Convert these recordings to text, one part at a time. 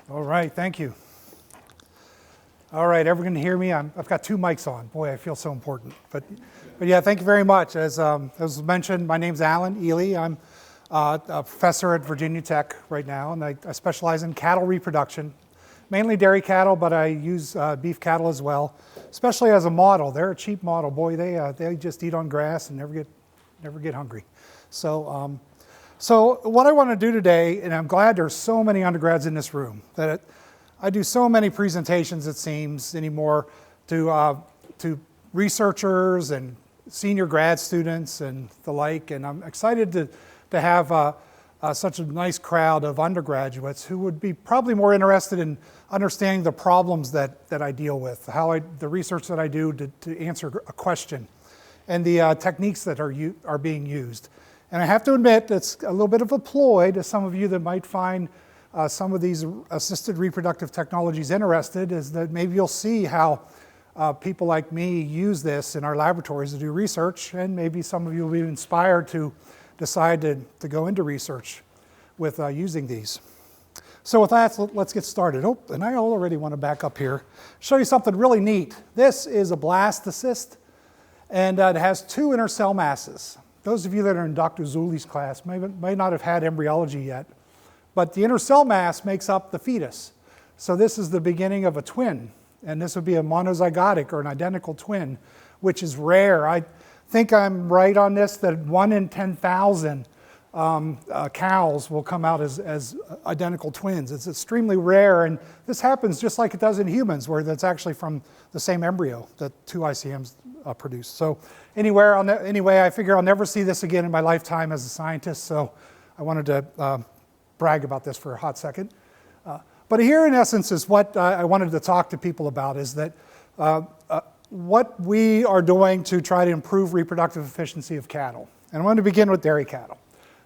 All right, thank you. All right, everyone can hear me? I've got two mics on. Boy, I feel so important. But yeah, thank you very much. As mentioned, my name's Alan Ealy. I'm a professor at Virginia Tech right now, and I specialize in cattle reproduction, mainly dairy cattle, but I use beef cattle as well, especially as a model. They're a cheap model. Boy, they just eat on grass and never get hungry. So what I want to do today, and I'm glad there's so many undergrads in this room, that I do so many presentations, it seems, anymore to researchers and senior grad students and the like, and I'm excited to have such a nice crowd of undergraduates who would be probably more interested in understanding the problems that I deal with, the research that I do to answer a question, and the techniques that are being used. And I have to admit, it's a little bit of a ploy to some of you that might find some of these assisted reproductive technologies interested, is that maybe you'll see how people like me use this in our laboratories to do research, and maybe some of you will be inspired to decide to go into research with using these. So with that, let's get started. Oh, and I already want to back up here, show you something really neat. This is a blastocyst, and it has two inner cell masses. Those of you that are in Dr. Zulli's class may not have had embryology yet, but the inner cell mass makes up the fetus. So this is the beginning of a twin, and this would be a monozygotic or an identical twin, which is rare. I think I'm right on this, that 1 in 10,000 cows will come out as identical twins. It's extremely rare, and this happens just like it does in humans, where that's actually from the same embryo that two ICMs produce. So anyway, I figure I'll never see this again in my lifetime as a scientist, so I wanted to brag about this for a hot second. But here, in essence, is what I wanted to talk to people about, is that what we are doing to try to improve reproductive efficiency of cattle. And I want to begin with dairy cattle.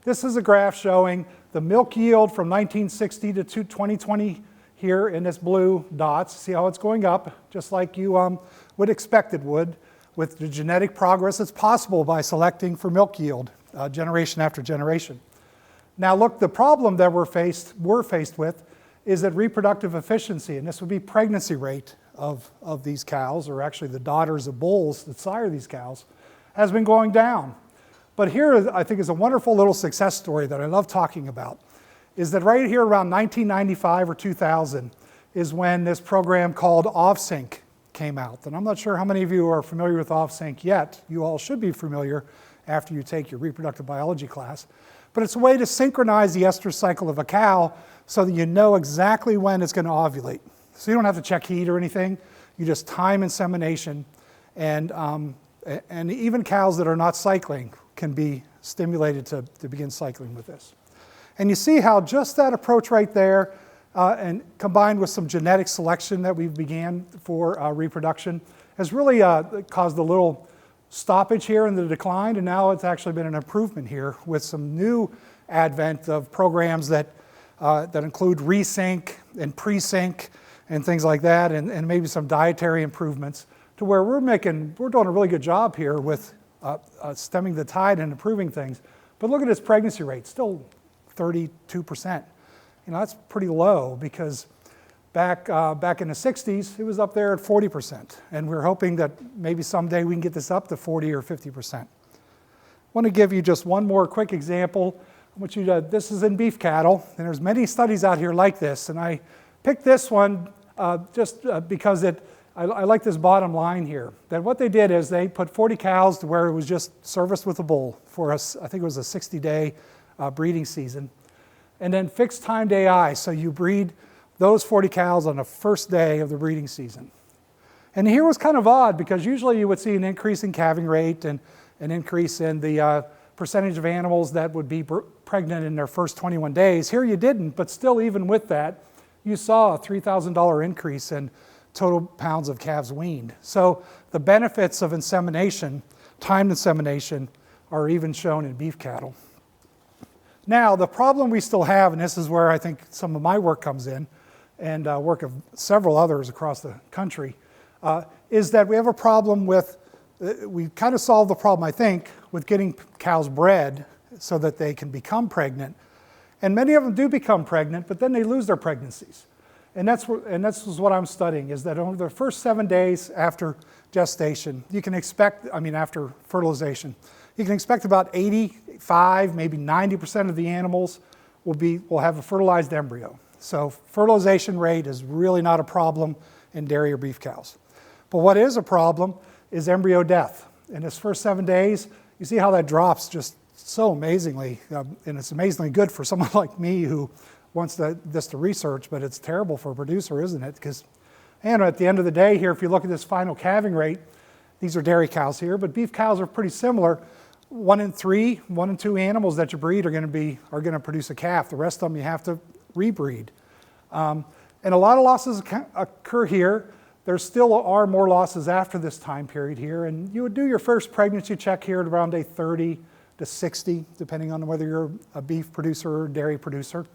This is a graph showing the milk yield from 1960 to 2020 here in this blue dots. See how it's going up, just like you would expect it would, with the genetic progress that's possible by selecting for milk yield generation after generation. Now look, the problem that we're faced with is that reproductive efficiency, and this would be pregnancy rate of these cows, or actually the daughters of bulls that sire these cows, has been going down. But here, I think, is a wonderful little success story that I love talking about, is that right here around 1995 or 2000 is when this program called OffSync came out. And I'm not sure how many of you are familiar with OffSync yet. You all should be familiar after you take your reproductive biology class. But it's a way to synchronize the estrous cycle of a cow so that you know exactly when it's going to ovulate. So you don't have to check heat or anything. You just time insemination, and even cows that are not cycling can be stimulated to begin cycling with this. And you see how just that approach right there, and combined with some genetic selection that we began for reproduction, has really caused a little stoppage here in the decline, and now it's actually been an improvement here with some new advent of programs that include resync and pre-sync and things like that, and maybe some dietary improvements, to where we're doing a really good job here with stemming the tide and improving things. But look at its pregnancy rate, still 32%. You know, that's pretty low, because back in the 60s, it was up there at 40%. And we're hoping that maybe someday we can get this up to 40 or 50%. I want to give you just one more quick example. This is in beef cattle, and there's many studies out here like this. And I picked this one just because I like this bottom line here, that what they did is they put 40 cows to where it was just serviced with a bull for I think it was a 60-day breeding season, and then fixed timed AI, so you breed those 40 cows on the first day of the breeding season. And here was kind of odd, because usually you would see an increase in calving rate and an increase in the percentage of animals that would be pregnant in their first 21 days. Here you didn't, but still, even with that, you saw a $3,000 increase in total pounds of calves weaned. So the benefits of insemination, timed insemination, are even shown in beef cattle. Now, the problem we still have, and this is where I think some of my work comes in, and work of several others across the country, is that we have a problem with, we kind of solved the problem, I think, with getting cows bred so that they can become pregnant. And many of them do become pregnant, but then they lose their pregnancies. And this is what I'm studying, is that over the first 7 days after gestation, you can expect, after fertilization, you can expect about 85, maybe 90% of the animals will have a fertilized embryo. So fertilization rate is really not a problem in dairy or beef cows. But what is a problem is embryo death. In its first 7 days, you see how that drops just so amazingly, and it's amazingly good for someone like me who wants this to research, but it's terrible for a producer, isn't it? Because, at the end of the day here, if you look at this final calving rate, these are dairy cows here, but beef cows are pretty similar. 1 in 3, 1 in 2 animals that you breed are going to produce a calf. The rest of them you have to rebreed. And a lot of losses occur here. There still are more losses after this time period here, and you would do your first pregnancy check here at around day 30 to 60, depending on whether you're a beef producer or a dairy producer.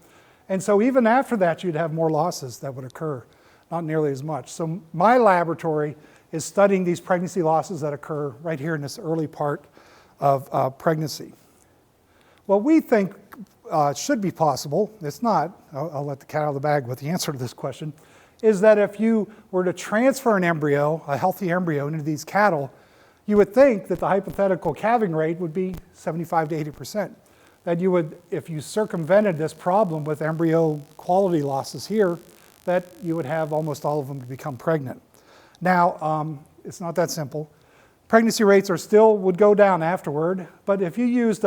And so even after that, you'd have more losses that would occur, not nearly as much. So my laboratory is studying these pregnancy losses that occur right here in this early part of pregnancy. What we think should be possible, it's not, I'll let the cat out of the bag with the answer to this question, is that if you were to transfer an embryo, a healthy embryo, into these cattle, you would think that the hypothetical calving rate would be 75 to 80%. That you would, if you circumvented this problem with embryo quality losses here, that you would have almost all of them to become pregnant. Now, it's not that simple. Pregnancy rates would go down afterward, but if you used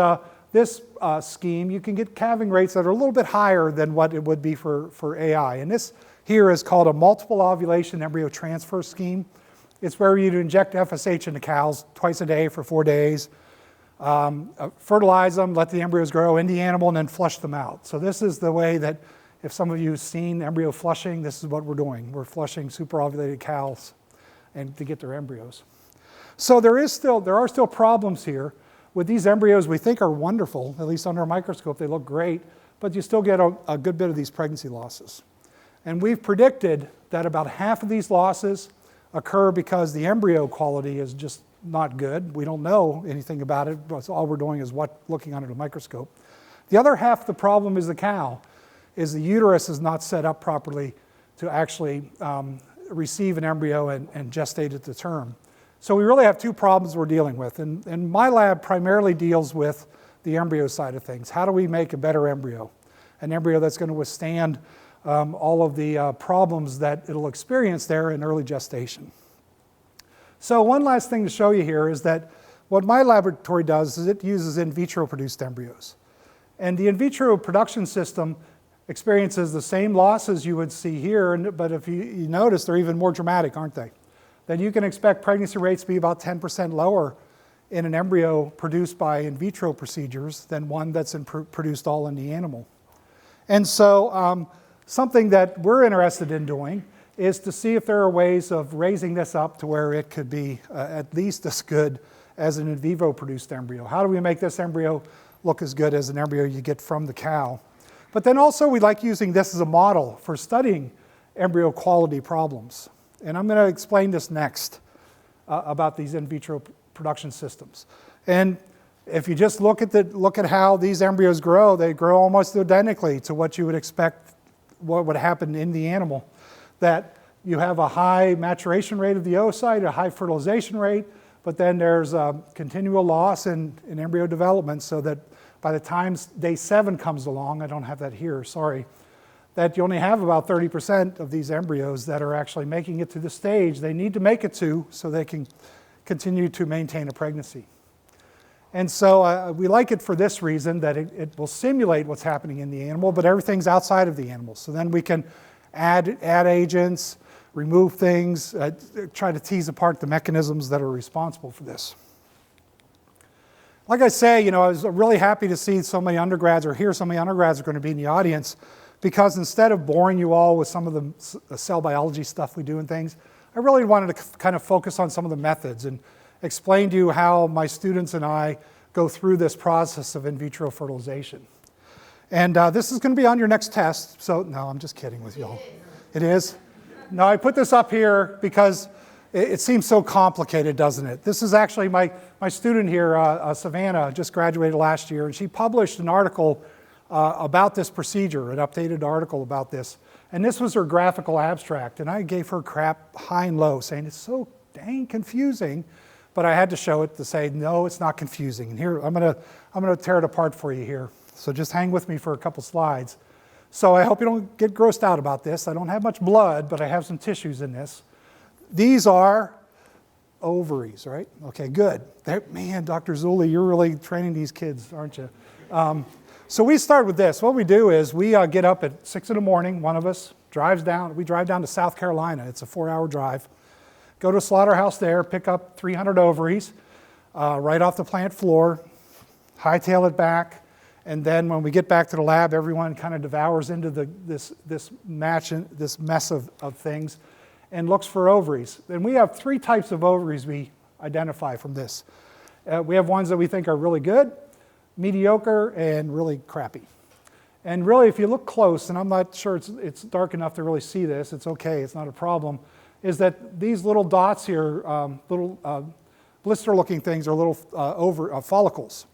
this scheme, you can get calving rates that are a little bit higher than what it would be for AI. And this here is called a multiple ovulation embryo transfer scheme. It's where you'd inject FSH into cows twice a day for 4 days, fertilize them, let the embryos grow in the animal, and then flush them out. So this is the way that, if some of you have seen embryo flushing, this is what we're doing. We're flushing superovulated cows and to get their embryos. So there are still problems here. With these embryos, we think are wonderful, at least under a microscope, they look great, but you still get a good bit of these pregnancy losses. And we've predicted that about half of these losses occur because the embryo quality is just not good. We don't know anything about it, but all we're doing is looking under the microscope. The other half of the problem is the cow, is the uterus is not set up properly to actually receive an embryo and gestate it to term. So we really have 2 problems we're dealing with. And my lab primarily deals with the embryo side of things. How do we make a better embryo? An embryo that's going to withstand all of the problems that it'll experience there in early gestation. So one last thing to show you here is that what my laboratory does is it uses in vitro produced embryos. And the in vitro production system experiences the same losses you would see here, but if you notice, they're even more dramatic, aren't they? Then you can expect pregnancy rates to be about 10% lower in an embryo produced by in vitro procedures than one that's produced all in the animal. And so something that we're interested in doing is to see if there are ways of raising this up to where it could be at least as good as an in vivo produced embryo. How do we make this embryo look as good as an embryo you get from the cow? But then also we like using this as a model for studying embryo quality problems. And I'm going to explain this next about these in vitro production systems. And if you just look at how these embryos grow, they grow almost identically to what you would expect what would happen in the animal. That you have a high maturation rate of the oocyte, a high fertilization rate, but then there's a continual loss in embryo development, so that by the time day 7 comes along, I don't have that here, sorry, that you only have about 30% of these embryos that are actually making it to the stage they need to make it to so they can continue to maintain a pregnancy. And so we like it for this reason, that it will simulate what's happening in the animal, but everything's outside of the animal. So then we can add agents, remove things, try to tease apart the mechanisms that are responsible for this. Like I say, I was really happy to see so many undergrads, or hear so many undergrads are going to be in the audience, because instead of boring you all with some of the cell biology stuff we do and things, I really wanted to kind of focus on some of the methods and explain to you how my students and I go through this process of in vitro fertilization. And this is going to be on your next test. So, no, I'm just kidding with you all. It is? No, I put this up here because it seems so complicated, doesn't it? This is actually my student here, Savannah, just graduated last year, and she published an article about this procedure, an updated article about this. And this was her graphical abstract, and I gave her crap high and low, saying it's so dang confusing, but I had to show it to say, no, it's not confusing. And here, I'm gonna tear it apart for you here. So just hang with me for a couple slides. So I hope you don't get grossed out about this. I don't have much blood, but I have some tissues in this. These are ovaries, right? Okay, good. Man, Dr. Zulli, you're really training these kids, aren't you? So we start with this. What we do is we get up at 6 in the morning. One of us drives down. We drive down to South Carolina. It's a 4-hour drive. Go to a slaughterhouse there, pick up 300 ovaries right off the plant floor, hightail it back, and then when we get back to the lab, everyone kind of devours into this mess of things and looks for ovaries. And we have 3 types of ovaries we identify from this. We have ones that we think are really good, mediocre, and really crappy. And really, if you look close, and I'm not sure it's dark enough to really see this, it's okay, it's not a problem, is that these little dots here, little blister-looking things are little follicles.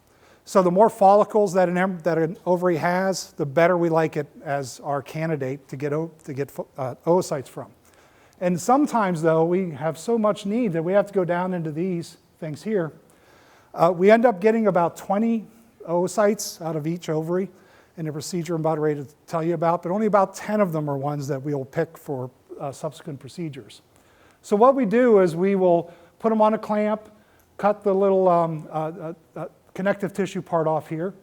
So the more follicles that an ovary has, the better we like it as our candidate to get oocytes from. And sometimes, though, we have so much need that we have to go down into these things here. We end up getting about 20 oocytes out of each ovary in a procedure I'm about ready to tell you about, but only about 10 of them are ones that we'll pick for subsequent procedures. So what we do is we will put them on a clamp, cut the little connective tissue part off here,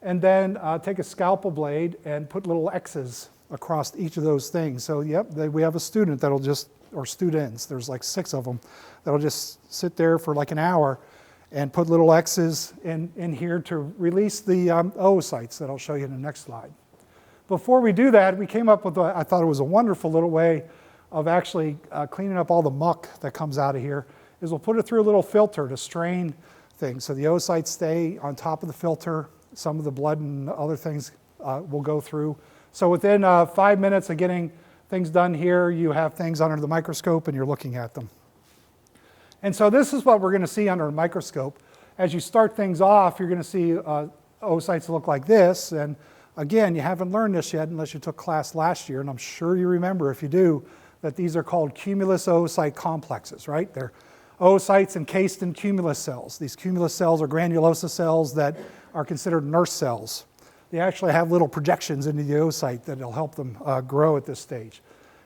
and then take a scalpel blade and put little X's across each of those things. So yep, we have a student that'll just, or students, there's like 6 of them, that'll just sit there for like an hour and put little X's in here to release the oocytes that I'll show you in the next slide. Before we do that, we came up with, I thought it was a wonderful little way of actually cleaning up all the muck that comes out of here, is we'll put it through a little filter to strain things. So the oocytes stay on top of the filter. Some of the blood and other things will go through. So within 5 minutes of getting things done here, you have things under the microscope and you're looking at them. And so this is what we're going to see under a microscope. As you start things off, you're going to see oocytes look like this. And again, you haven't learned this yet unless you took class last year, and I'm sure you remember, if you do, that these are called cumulus oocyte complexes, right? They're oocytes encased in cumulus cells. These cumulus cells are granulosa cells that are considered nurse cells. They actually have little projections into the oocyte that will help them grow at this stage.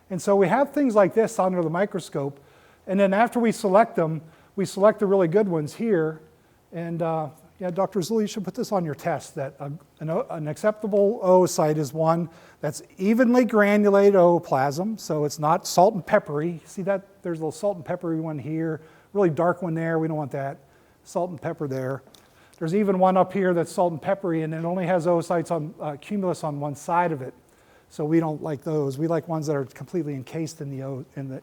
And so we have things like this under the microscope, and then after we select them, we select the really good ones here. And yeah, Dr. Zulli, you should put this on your test, that an acceptable oocyte is one that's evenly granulated ooplasm, so it's not salt and peppery. See that? There's a little salt and peppery one here, really dark one there, we don't want that. Salt and pepper there. There's even one up here that's salt and peppery, and it only has oocytes on cumulus on one side of it. So we don't like those. We like ones that are completely encased within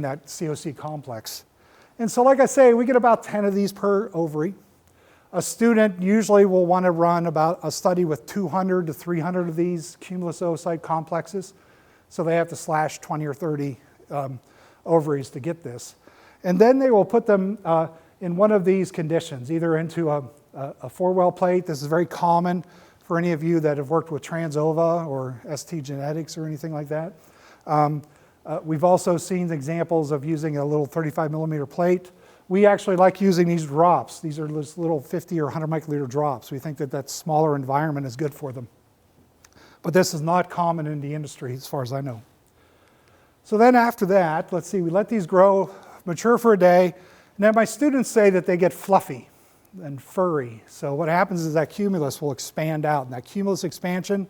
that COC complex. And so like I say, we get about 10 of these per ovary. A student usually will want to run about a study with 200 to 300 of these cumulus oocyte complexes. So they have to slash 20 or 30 ovaries to get this. And then they will put them in one of these conditions, either into a 4-well plate. This is very common for any of you that have worked with Transova or ST Genetics or anything like that. We've also seen examples of using a little 35 millimeter plate. We actually like using these drops. These are just little 50 or 100 microliter drops. We think that that smaller environment is good for them. But this is not common in the industry as far as I know. So then after that, let's see, we let these grow, mature for a day, and then my students say that they get fluffy and furry. So what happens is that cumulus will expand out, and that cumulus expansion,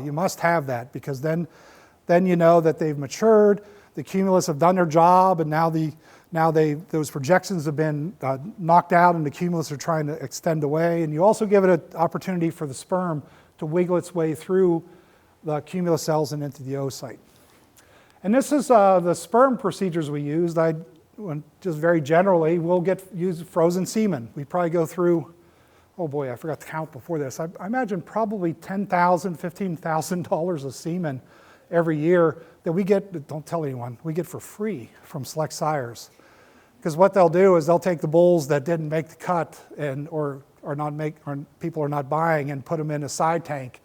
you must have that, because then you know that they've matured, the cumulus have done their job, and now those projections have been knocked out and the cumulus are trying to extend away. And you also give it an opportunity for the sperm to wiggle its way through the cumulus cells and into the oocyte. And this is the sperm procedures we used. Just very generally, we'll use frozen semen. We probably go through, oh boy, I forgot to count before this. I imagine probably $10,000, $15,000 of semen every year that we get, don't tell anyone, we get for free from select sires. Because what they'll do is they'll take the bulls that didn't make the cut or people are not buying and put them in a side tank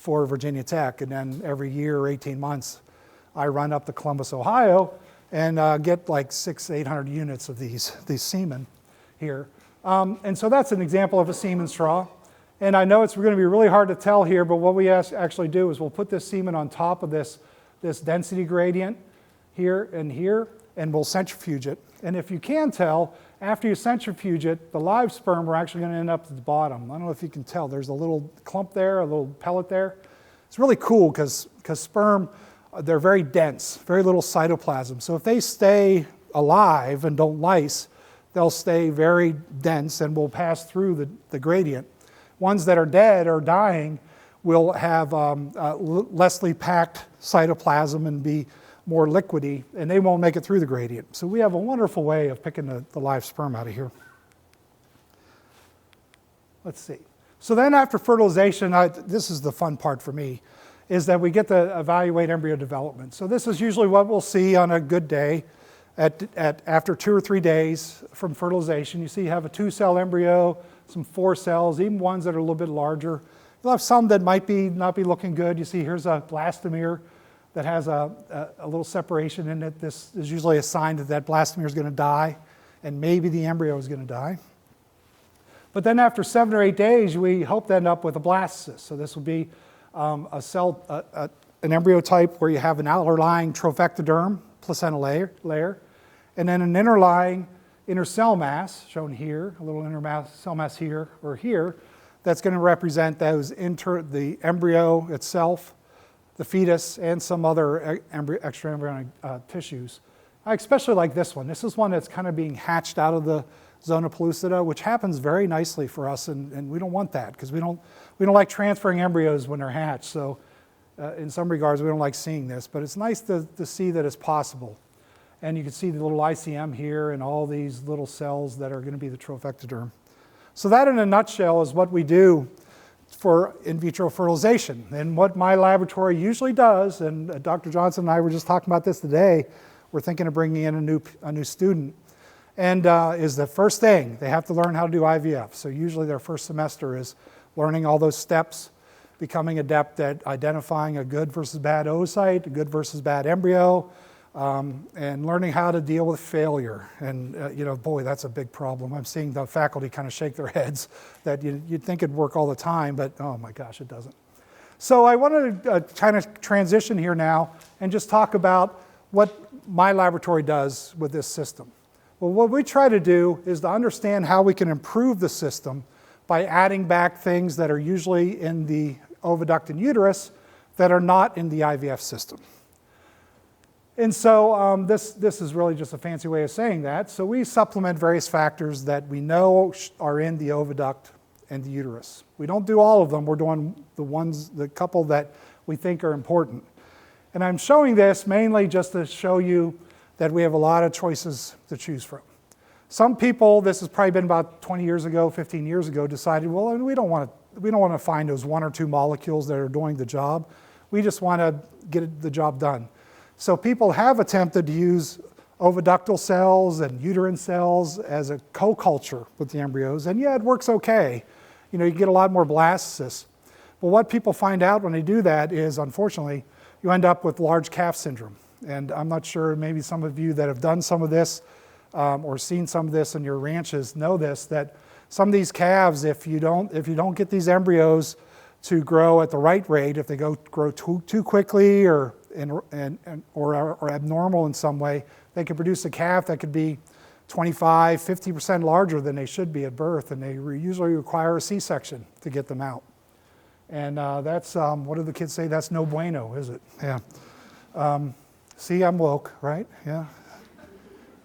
for Virginia Tech. And then every year or 18 months, I run up to Columbus, Ohio, and get like 600, 800 units of these semen here. And so that's an example of a semen straw. And I know it's going to be really hard to tell here, but what we actually do is we'll put this semen on top of this density gradient here, and we'll centrifuge it. And if you can tell, after you centrifuge it, the live sperm are actually going to end up at the bottom. I don't know if you can tell. There's a little clump there, a little pellet there. It's really cool because sperm, they're very dense, very little cytoplasm. So if they stay alive and don't lyse, they'll stay very dense and will pass through the gradient. Ones that are dead or dying will have lessly packed cytoplasm and be more liquidy, and they won't make it through the gradient. So we have a wonderful way of picking the live sperm out of here. Let's see. So then after fertilization, this is the fun part for me, is that we get to evaluate embryo development. So this is usually what we'll see on a good day after 2 or 3 days from fertilization. You see you have a 2-cell embryo, some 4 cells, even ones that are a little bit larger. You'll have some that might not be looking good. You see here's a blastomere that has a little separation in it. This is usually a sign that blastomere is going to die, and maybe the embryo is going to die. But then after 7 or 8 days, we hope to end up with a blastocyst. So this will be an embryo type where you have an outerlying trophectoderm, placenta layer, and then an inner cell mass, shown here, a little cell mass here or here, that's going to represent the embryo itself, the fetus, and some other extra embryonic tissues. I especially like this one. This is one that's kind of being hatched out of the zona pellucida, which happens very nicely for us, and we don't want that because we don't like transferring embryos when they're hatched. So in some regards, we don't like seeing this, but it's nice to see that it's possible. And you can see the little ICM here and all these little cells that are going to be the trophectoderm. So that in a nutshell is what we do for in vitro fertilization. And what my laboratory usually does, and Dr. Johnson and I were just talking about this today, we're thinking of bringing in a new student, and is the first thing, they have to learn how to do IVF. So usually their first semester is learning all those steps, becoming adept at identifying a good versus bad oocyte, a good versus bad embryo, and learning how to deal with failure. And boy, that's a big problem. I'm seeing the faculty kind of shake their heads that you'd think it'd work all the time, but oh my gosh, it doesn't. So I wanted to kind of transition here now and just talk about what my laboratory does with this system. Well, what we try to do is to understand how we can improve the system by adding back things that are usually in the oviduct and uterus that are not in the IVF system. And so this is really just a fancy way of saying that. So we supplement various factors that we know are in the oviduct and the uterus. We don't do all of them. We're doing the couple that we think are important. And I'm showing this mainly just to show you that we have a lot of choices to choose from. Some people, this has probably been about 20 years ago, 15 years ago, decided, well, we don't want to find those 1 or 2 molecules that are doing the job. We just want to get the job done. So people have attempted to use oviductal cells and uterine cells as a co-culture with the embryos, and yeah, it works okay. You get a lot more blastocysts. But what people find out when they do that is, unfortunately, you end up with large calf syndrome. And I'm not sure, maybe some of you that have done some of this or seen some of this in your ranches know this, that some of these calves, if you don't get these embryos to grow at the right rate, if they grow too quickly or abnormal in some way, they can produce a calf that could be 25, 50% larger than they should be at birth, and they usually require a C-section to get them out. And that's, what do the kids say? That's no bueno, is it? Yeah. See, I'm woke, right? Yeah.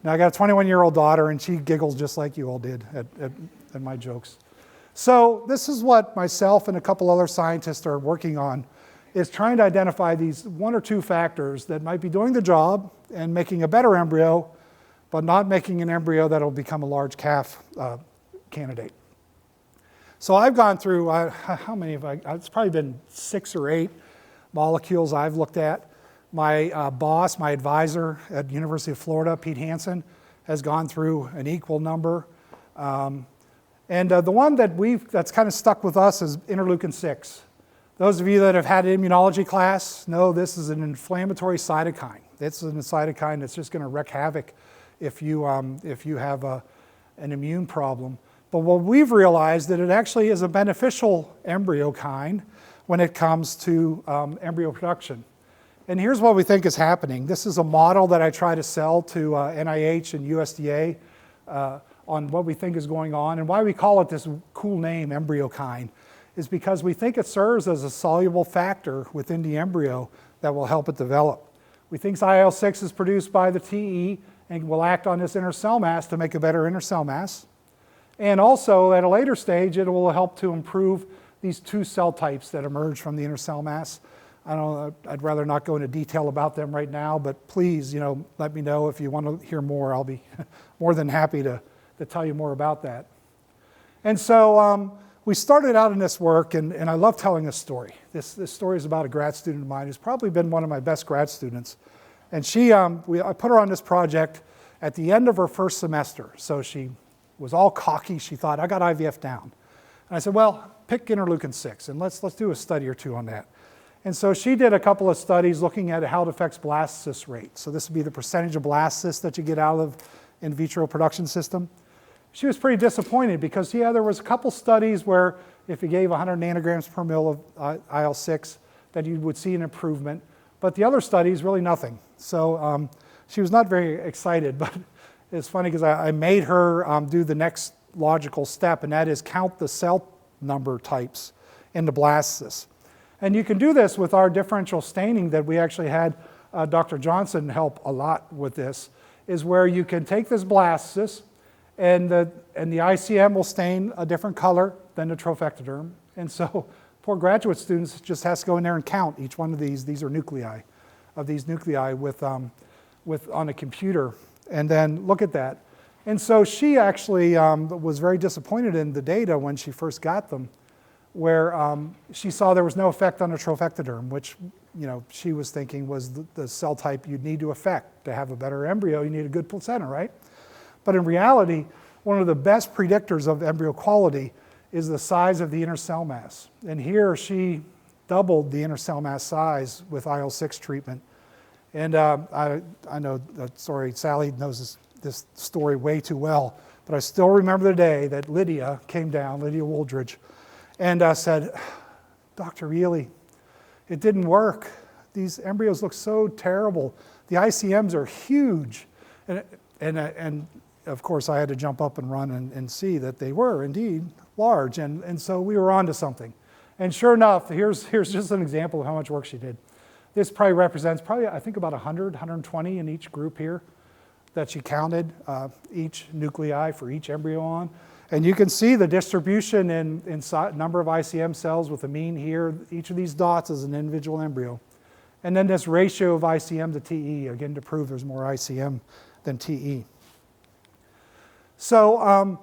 Now I got a 21-year-old daughter, and she giggles just like you all did at my jokes. So this is what myself and a couple other scientists are working on, is trying to identify these 1 or 2 factors that might be doing the job and making a better embryo, but not making an embryo that will become a large calf candidate. So I've gone through, how many have I, it's probably been 6 or 8 molecules I've looked at. My boss, my advisor at University of Florida, Pete Hansen, has gone through an equal number. And the one that's kind of stuck with us is interleukin-6. Those of you that have had immunology class know this is an inflammatory cytokine. It's a cytokine that's just going to wreak havoc if you have an immune problem. But what we've realized that it actually is a beneficial embryokine when it comes to embryo production. And here's what we think is happening. This is a model that I try to sell to NIH and USDA on what we think is going on, and why we call it this cool name, embryokine, is because we think it serves as a soluble factor within the embryo that will help it develop. We think IL-6 is produced by the TE and will act on this inner cell mass to make a better inner cell mass. And also, at a later stage, it will help to improve these two cell types that emerge from the inner cell mass. I'd rather not go into detail about them right now, but please, let me know if you want to hear more. I'll be more than happy to tell you more about that. And so we started out in this work, and I love telling this story. This story is about a grad student of mine who's probably been one of my best grad students. And I put her on this project at the end of her first semester. So she was all cocky. She thought, I got IVF down. And I said, well, pick interleukin-6, and let's do a study or two on that. And so she did a couple of studies looking at how it affects blastocyst rate. So this would be the percentage of blastocysts that you get out of in vitro production system. She was pretty disappointed because, there was a couple studies where if you gave 100 nanograms per mil of IL-6, that you would see an improvement. But the other studies, really nothing. So she was not very excited, but it's funny because I made her do the next logical step, and that is count the cell number types in the blastocysts. And you can do this with our differential staining that we actually had Dr. Johnson help a lot with this, is where you can take this blastocyst, and the ICM will stain a different color than the trophectoderm. And so poor graduate students just has to go in there and count each one of these. These are nuclei, of these nuclei on a computer, and then look at that. And so she actually was very disappointed in the data when she first got them, where she saw there was no effect on the trophectoderm, which she was thinking was the cell type you'd need to affect to have a better embryo. You need a good placenta, right? But in reality, one of the best predictors of embryo quality is the size of the inner cell mass. And here she doubled the inner cell mass size with IL-6 treatment. And I know that Sally knows this story way too well, but I still remember the day that Lydia came down, Lydia Wooldridge, and said, Dr. Ealy, it didn't work. These embryos look so terrible. The ICMs are huge. And of course, I had to jump up and run and see that they were indeed large. And so we were on to something. And sure enough, here's just an example of how much work she did. This probably represents I think about 100, 120 in each group here that she counted, each nuclei for each embryo on. And you can see the distribution in number of ICM cells with a mean here. Each of these dots is an individual embryo. And then this ratio of ICM to TE, again, to prove there's more ICM than TE. So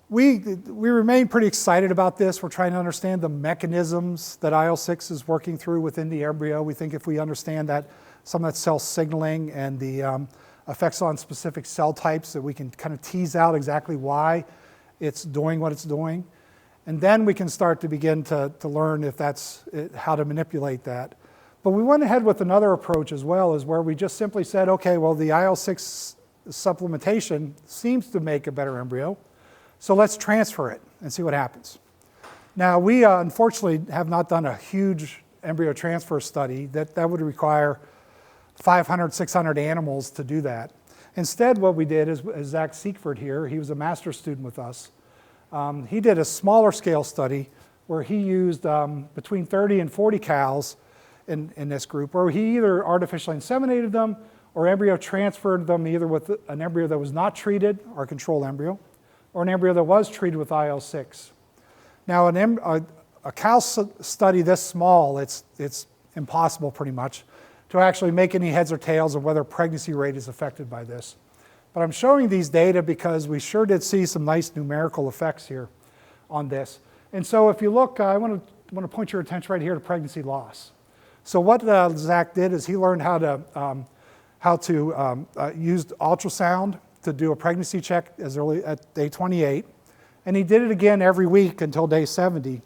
we remain pretty excited about this. We're trying to understand the mechanisms that IL-6 is working through within the embryo. We think if we understand that some of that cell signaling and the effects on specific cell types, that we can kind of tease out exactly why it's doing what it's doing. And then we can start to begin to learn if that's how to manipulate that. But we went ahead with another approach as well, is where we just simply said, okay, well, the IL-6 supplementation seems to make a better embryo, so let's transfer it and see what happens. Now, we unfortunately have not done a huge embryo transfer study. That would require 500, 600 animals to do that. Instead, what we did is Zach Siegfried here, he was a master's student with us. He did a smaller scale study where he used between 30 and 40 cows in this group, where he either artificially inseminated them or embryo transferred them either with an embryo that was not treated, our control embryo, or an embryo that was treated with IL-6. Now, a cow study this small, it's impossible pretty much to actually make any heads or tails of whether pregnancy rate is affected by this. But I'm showing these data because we sure did see some nice numerical effects here on this. And so if you look, I want to point your attention right here to pregnancy loss. So what Zach did is he learned how to use ultrasound to do a pregnancy check as early at day 28. And he did it again every week until day 70.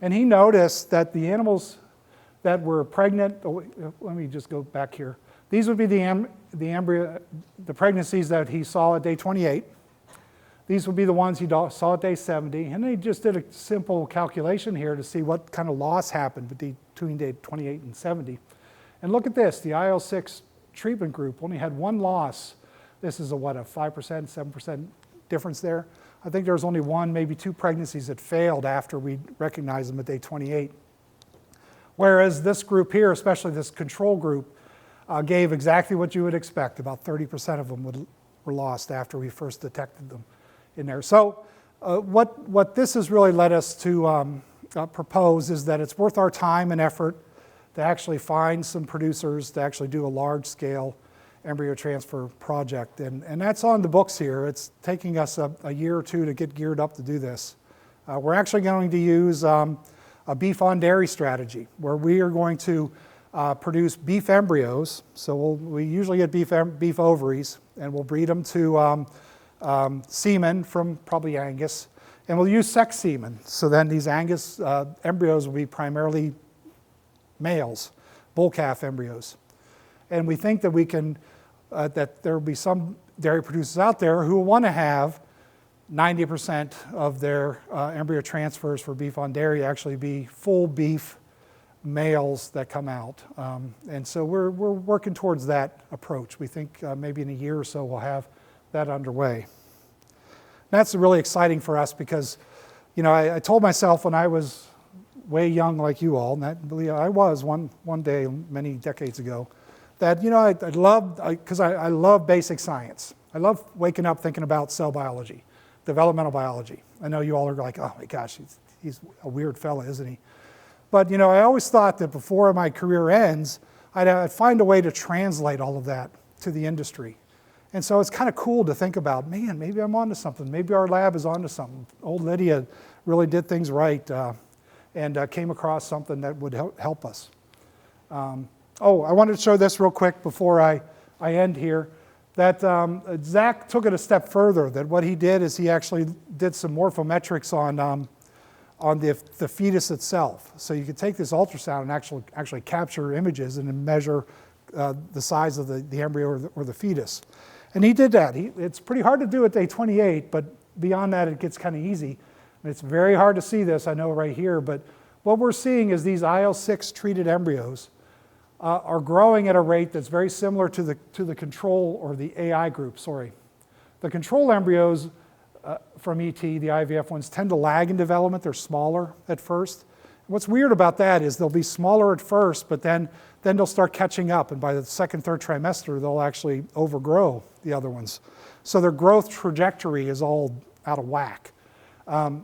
And he noticed that the animals that were pregnant, let me just go back here. These would be the pregnancies that he saw at day 28. These would be the ones he saw at day 70. And he just did a simple calculation here to see what kind of loss happened between day 28 and 70. And look at this, the IL-6 treatment group only had one loss. This is a 5%, 7% difference there. I think there was only one, maybe two pregnancies that failed after we recognized them at day 28. Whereas this group here, especially this control group, gave exactly what you would expect. About 30% of them were lost after we first detected them in there. So what this has really led us to propose is that it's worth our time and effort to actually find some producers to actually do a large-scale embryo transfer project. And that's on the books here. It's taking us a year or two to get geared up to do this. We're actually going to use a beef on dairy strategy, where we are going to produce beef embryos. So we usually get beef ovaries, and we'll breed them to semen from probably Angus. And we'll use sex semen. So then these Angus embryos will be primarily males, bull calf embryos. And we think that we can, that there will be some dairy producers out there who will want to have 90% of their embryo transfers for beef on dairy actually be full beef males that come out. And so we're working towards that approach. We think maybe in a year or so we'll have that underway. That's really exciting for us because, you know, I told myself when I was way young like you all, and I was one day many decades ago, that, you know, I love basic science. I love waking up thinking about cell biology, developmental biology. I know you all are like, oh my gosh, he's a weird fella, isn't he? But, you know, I always thought that before my career ends, I'd find a way to translate all of that to the industry. And so it's kind of cool to think about, man, maybe I'm onto something. Maybe our lab is onto something. Old Lydia really did things right and came across something that would help us. I wanted to show this real quick before I end here, that Zach took it a step further, that what he did is he actually did some morphometrics on the fetus itself. So you could take this ultrasound and actually capture images and then measure the size of the embryo or the fetus. And he did that. It's pretty hard to do at day 28, but beyond that it gets kind of easy. And it's very hard to see this, I know right here, but what we're seeing is these IL-6 treated embryos are growing at a rate that's very similar to the control or the AI group, sorry. The control embryos from ET, the IVF ones, tend to lag in development. They're smaller at first. What's weird about that is they'll be smaller at first, but then they'll start catching up, and by the second, third trimester, they'll actually overgrow the other ones. So their growth trajectory is all out of whack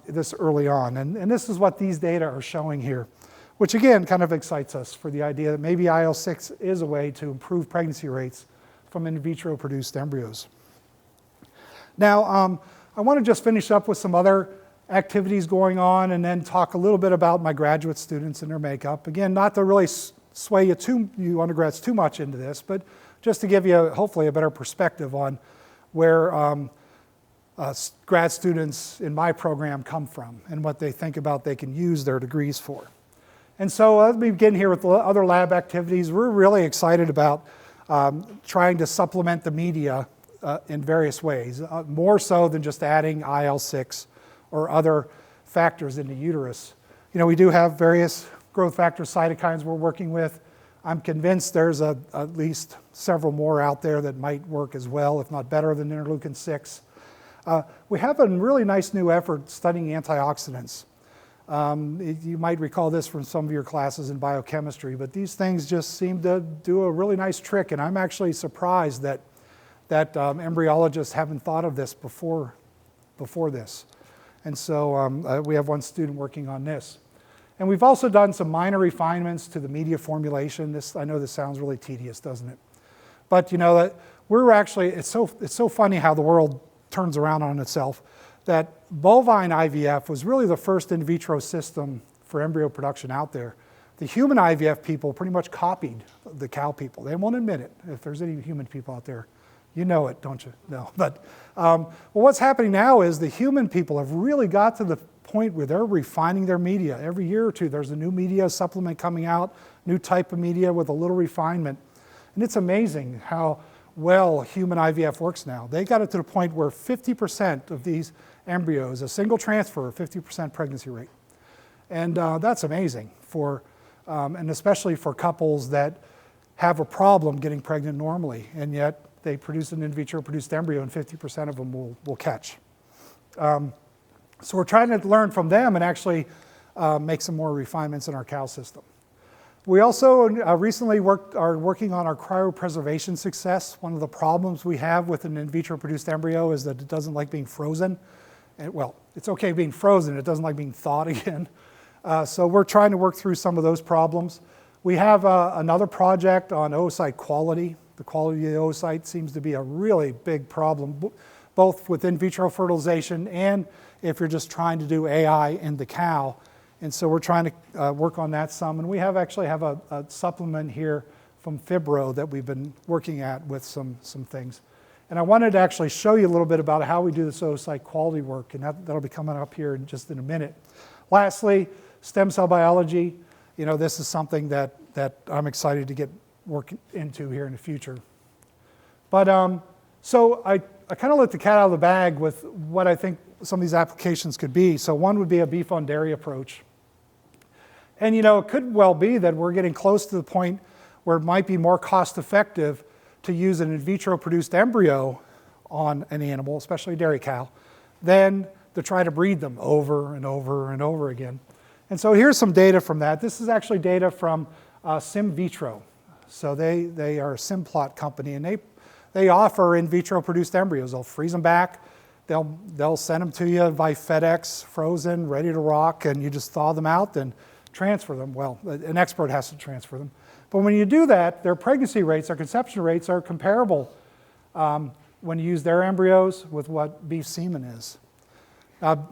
this early on. And this is what these data are showing here, which again kind of excites us for the idea that maybe IL-6 is a way to improve pregnancy rates from in vitro produced embryos. Now, I want to just finish up with some other activities going on and then talk a little bit about my graduate students and their makeup. Again, not to really sway you undergrads too much into this, but just to give you hopefully a better perspective on where grad students in my program come from and what they think about they can use their degrees for. And so let me begin here with the other lab activities. We're really excited about trying to supplement the media in various ways, more so than just adding IL-6 or other factors in the uterus. You know, we do have various growth factor cytokines we're working with. I'm convinced there's at least several more out there that might work as well, if not better than interleukin-6. We have a really nice new effort studying antioxidants. You might recall this from some of your classes in biochemistry, but these things just seem to do a really nice trick, and I'm actually surprised that embryologists haven't thought of this before this. And so we have one student working on this. And we've also done some minor refinements to the media formulation. I know this sounds really tedious, doesn't it? But you know, we're actually, it's so funny how the world turns around on itself, that bovine IVF was really the first in vitro system for embryo production out there. The human IVF people pretty much copied the cow people. They won't admit it. If there's any human people out there, You know it, don't you? No. But well, what's happening now is the human people have really got to the point where they're refining their media. Every year or two, there's a new media supplement coming out, new type of media with a little refinement. And it's amazing how well human IVF works now. They got it to the point where 50% of these embryos, a single transfer, 50% pregnancy rate. And that's amazing for, and especially for couples that have a problem getting pregnant normally, and yet they produce an in vitro produced embryo and 50% of them will catch. So we're trying to learn from them and actually make some more refinements in our cow system. We also recently are working on our cryopreservation success. One of the problems we have with an in vitro produced embryo is that it doesn't like being frozen. Well, it's okay being frozen, it doesn't like being thawed again. So we're trying to work through some of those problems. We have another project on oocyte quality. The quality of the oocyte seems to be a really big problem, both with in vitro fertilization and if you're just trying to do AI in the cow. And so we're trying to work on that some. And we actually have a supplement here from Fibro that we've been working at with some things. And I wanted to actually show you a little bit about how we do this oocyte quality work, and that'll be coming up here in just in a minute. Lastly, stem cell biology. You know, this is something that I'm excited to get working into here in the future. But so I kind of let the cat out of the bag with what I think some of these applications could be. So one would be a beef on dairy approach. And you know, it could well be that we're getting close to the point where it might be more cost effective to use an in vitro produced embryo on an animal, especially a dairy cow, than to try to breed them over and over and over again. And so here's some data from that. This is actually data from Sim Vitro. So they are a SimPlot company, and they offer in vitro produced embryos. They'll freeze them back. They'll send them to you by FedEx, frozen, ready to rock, and you just thaw them out and transfer them. Well, an expert has to transfer them. But when you do that, their pregnancy rates, their conception rates are comparable when you use their embryos with what beef semen is.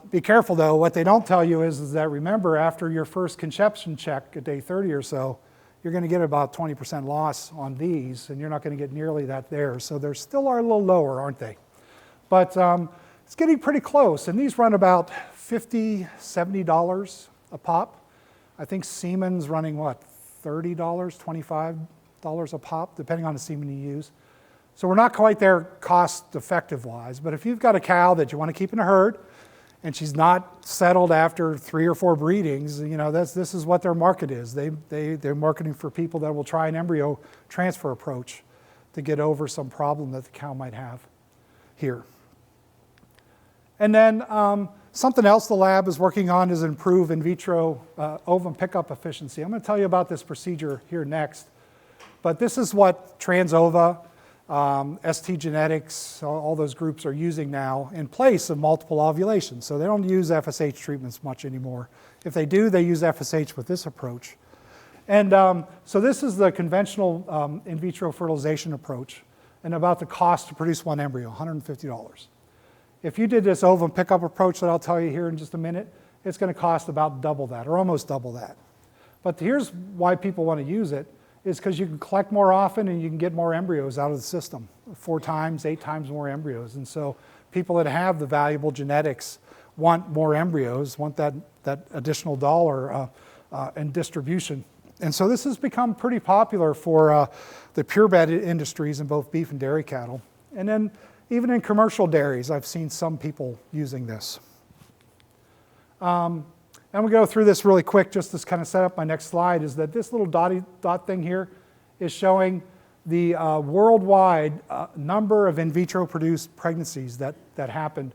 Be careful though, what they don't tell you is that remember, after your first conception check at day 30 or so, you're going to get about 20% loss on these, and you're not going to get nearly that there. So they still are a little lower, aren't they? But it's getting pretty close, and these run about $50, $70 a pop. I think semen's running, what, $30, $25 a pop, depending on the semen you use. So we're not quite there cost-effective wise, but if you've got a cow that you want to keep in a herd, and she's not settled after 3 or 4 breedings, you know, this is what their market is. They're marketing for people that will try an embryo transfer approach to get over some problem that the cow might have here. And then something else the lab is working on is improve in vitro ovum pickup efficiency. I'm going to tell you about this procedure here next. But this is what TransOva, ST Genetics, all those groups are using now in place of multiple ovulation. So they don't use FSH treatments much anymore. If they do, they use FSH with this approach. And so this is the conventional in vitro fertilization approach, and about the cost to produce one embryo, $150. If you did this ovum pickup approach that I'll tell you here in just a minute, it's going to cost about double that, or almost double that. But here's why people want to use it, is because you can collect more often and you can get more embryos out of the system, 4 times, 8 times more embryos. And so people that have the valuable genetics want more embryos, want that additional dollar and distribution. And so this has become pretty popular for the purebred industries in both beef and dairy cattle. And then even in commercial dairies, I've seen some people using this. I'm going to go through this really quick just to kind of set up my next slide, is that this little dot thing here is showing the worldwide number of in vitro produced pregnancies that happened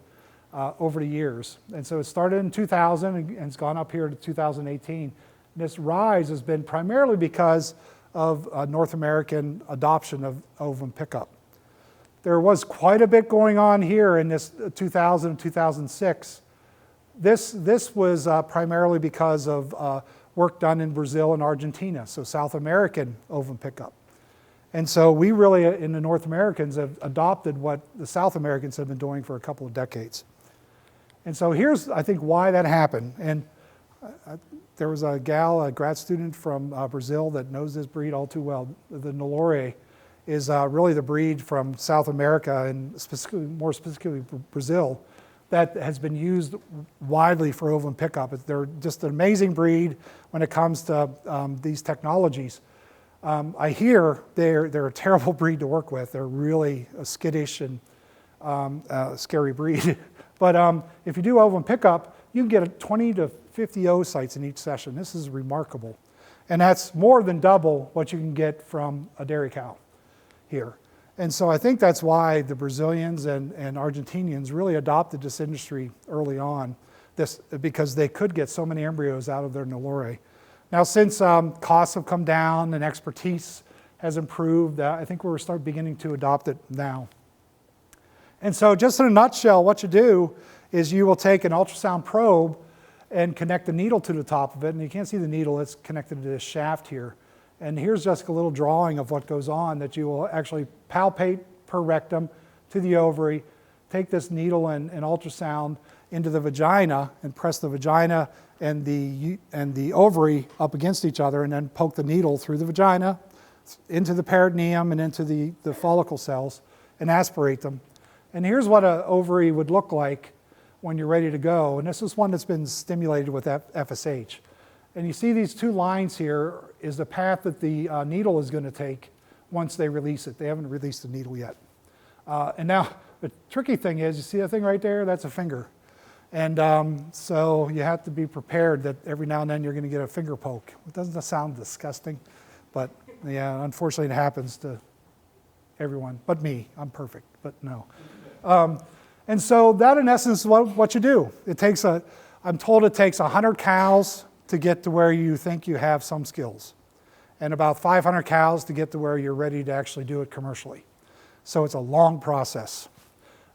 over the years. And so it started in 2000 and it's gone up here to 2018. This rise has been primarily because of North American adoption of ovum pickup. There was quite a bit going on here in this 2000 and 2006. This was primarily because of work done in Brazil and Argentina, so South American ovum pickup. And so we really, in the North Americans, have adopted what the South Americans have been doing for a couple of decades. And so here's, I think, why that happened. And there was a gal, a grad student from Brazil that knows this breed all too well, the Nelore. is really the breed from South America and more specifically Brazil that has been used widely for ovum pickup. They're just an amazing breed when it comes to these technologies. I hear they're a terrible breed to work with. They're really a skittish and scary breed. But if you do ovum pickup, you can get 20 to 50 oocytes in each session. This is remarkable. And that's more than double what you can get from a dairy cow here. And so I think that's why the Brazilians and Argentinians really adopted this industry early on, because they could get so many embryos out of their Nelore. Now, since costs have come down and expertise has improved, I think we're beginning to adopt it now. And so just in a nutshell, what you do is you will take an ultrasound probe and connect the needle to the top of it. And you can't see the needle, it's connected to this shaft here. And here's just a little drawing of what goes on, that you will actually palpate per rectum to the ovary, take this needle and ultrasound into the vagina and press the vagina and the ovary up against each other, and then poke the needle through the vagina into the peritoneum and into the follicle cells and aspirate them. And here's what an ovary would look like when you're ready to go. And this is one that's been stimulated with FSH. And you see these two lines here is the path that the needle is going to take once they release it. They haven't released the needle yet. And now the tricky thing is, you see that thing right there? That's a finger. And so you have to be prepared that every now and then you're going to get a finger poke. It doesn't sound disgusting, but yeah, unfortunately it happens to everyone, but me. I'm perfect, but no. And so that in essence is what you do. I'm told it takes 100 cows to get to where you think you have some skills, and about 500 cows to get to where you're ready to actually do it commercially. So it's a long process.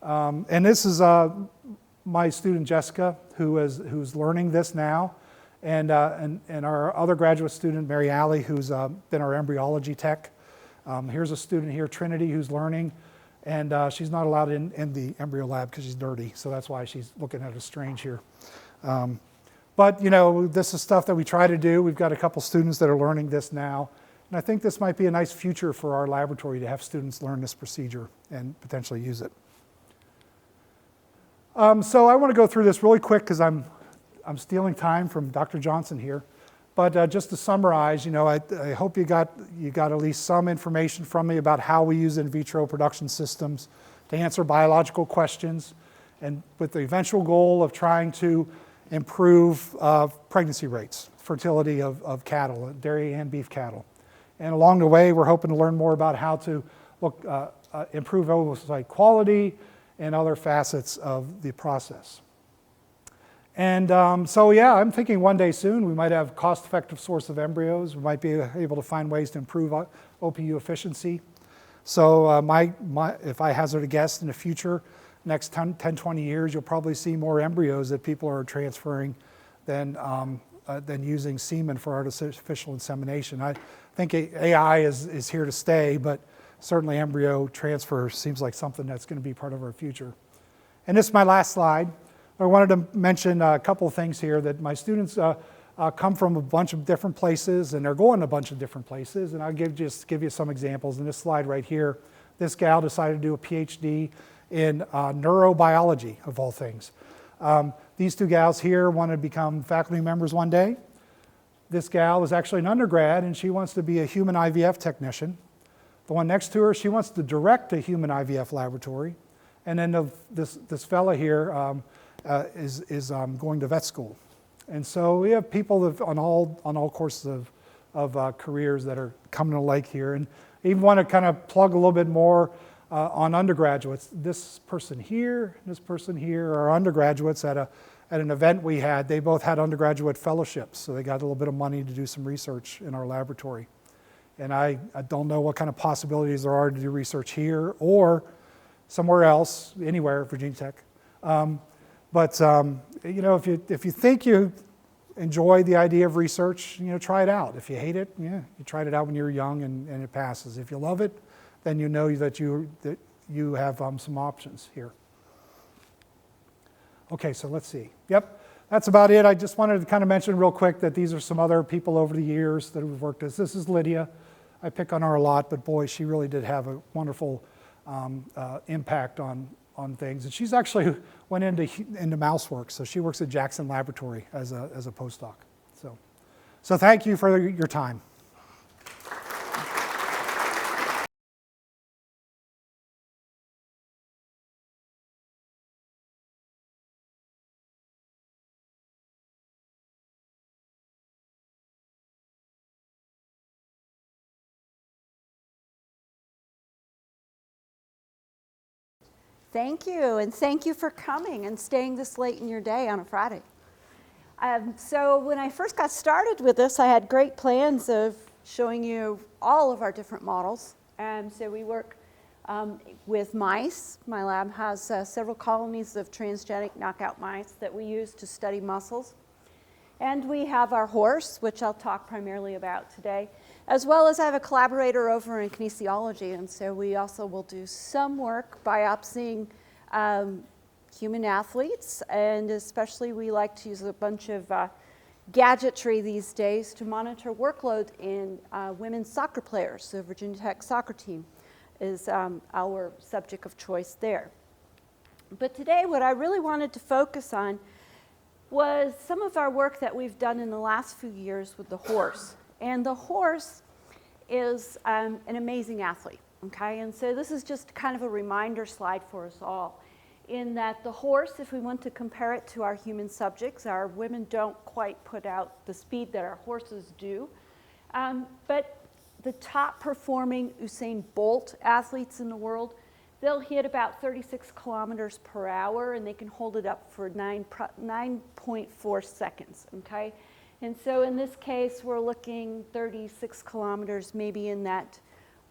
And this is my student Jessica, who's learning this now, and our other graduate student, Mary Ealy, who's been our embryology tech. Here's a student here, Trinity, who's learning, and she's not allowed in the embryo lab because she's dirty, so that's why she's looking at us strange here. But you know, this is stuff that we try to do. We've got a couple students that are learning this now, and I think this might be a nice future for our laboratory to have students learn this procedure and potentially use it. So I want to go through this really quick because I'm stealing time from Dr. Johnson here. But just to summarize, you know, I hope you got at least some information from me about how we use in vitro production systems to answer biological questions, and with the eventual goal of trying to improve pregnancy rates, fertility of cattle, dairy and beef cattle. And along the way, we're hoping to learn more about how to improve oocyte quality and other facets of the process. And so yeah, I'm thinking one day soon we might have a cost-effective source of embryos. We might be able to find ways to improve OPU efficiency. So if I hazard a guess in the future, next 10, 20 years, you'll probably see more embryos that people are transferring than using semen for artificial insemination. I think AI is here to stay, but certainly embryo transfer seems like something that's going to be part of our future. And this is my last slide. I wanted to mention a couple of things here, that my students come from a bunch of different places, and they're going a bunch of different places. And I'll just give you some examples. In this slide right here, this gal decided to do a PhD in neurobiology, of all things. These two gals here want to become faculty members one day. This gal is actually an undergrad, and she wants to be a human IVF technician. The one next to her, she wants to direct a human IVF laboratory. And then this fella here is going to vet school. And so we have people that on all courses of careers that are coming to light here. And I even want to kind of plug a little bit more on undergraduates. This person here are undergraduates at an event we had. They both had undergraduate fellowships, so they got a little bit of money to do some research in our laboratory. And I don't know what kind of possibilities there are to do research here or somewhere else, anywhere at Virginia Tech. But you know, if you think you enjoy the idea of research, you know, try it out. If you hate it, yeah, you tried it out when you were young and it passes. If you love it, then you know that you have some options here. Okay, so let's see. Yep, that's about it. I just wanted to kind of mention real quick that these are some other people over the years that we've worked with. This is Lydia. I pick on her a lot, but boy, she really did have a wonderful impact on things. And she's actually went into mouse work, so she works at Jackson Laboratory as a postdoc. So thank you for your time. Thank you, and thank you for coming and staying this late in your day on a Friday. So when I first got started with this, I had great plans of showing you all of our different models. So we work with mice. My lab has several colonies of transgenic knockout mice that we use to study muscles. And we have our horse, which I'll talk primarily about today, as well as I have a collaborator over in kinesiology, and so we also will do some work biopsying human athletes, and especially we like to use a bunch of gadgetry these days to monitor workload in women's soccer players. So Virginia Tech soccer team is our subject of choice there. But today what I really wanted to focus on was some of our work that we've done in the last few years with the horse. And the horse is an amazing athlete, okay? And so this is just kind of a reminder slide for us all, in that the horse, if we want to compare it to our human subjects, our women don't quite put out the speed that our horses do. But the top performing Usain Bolt athletes in the world, they'll hit about 36 kilometers per hour, and they can hold it up for 9.4 seconds, okay? And so in this case, we're looking 36 kilometers, maybe in that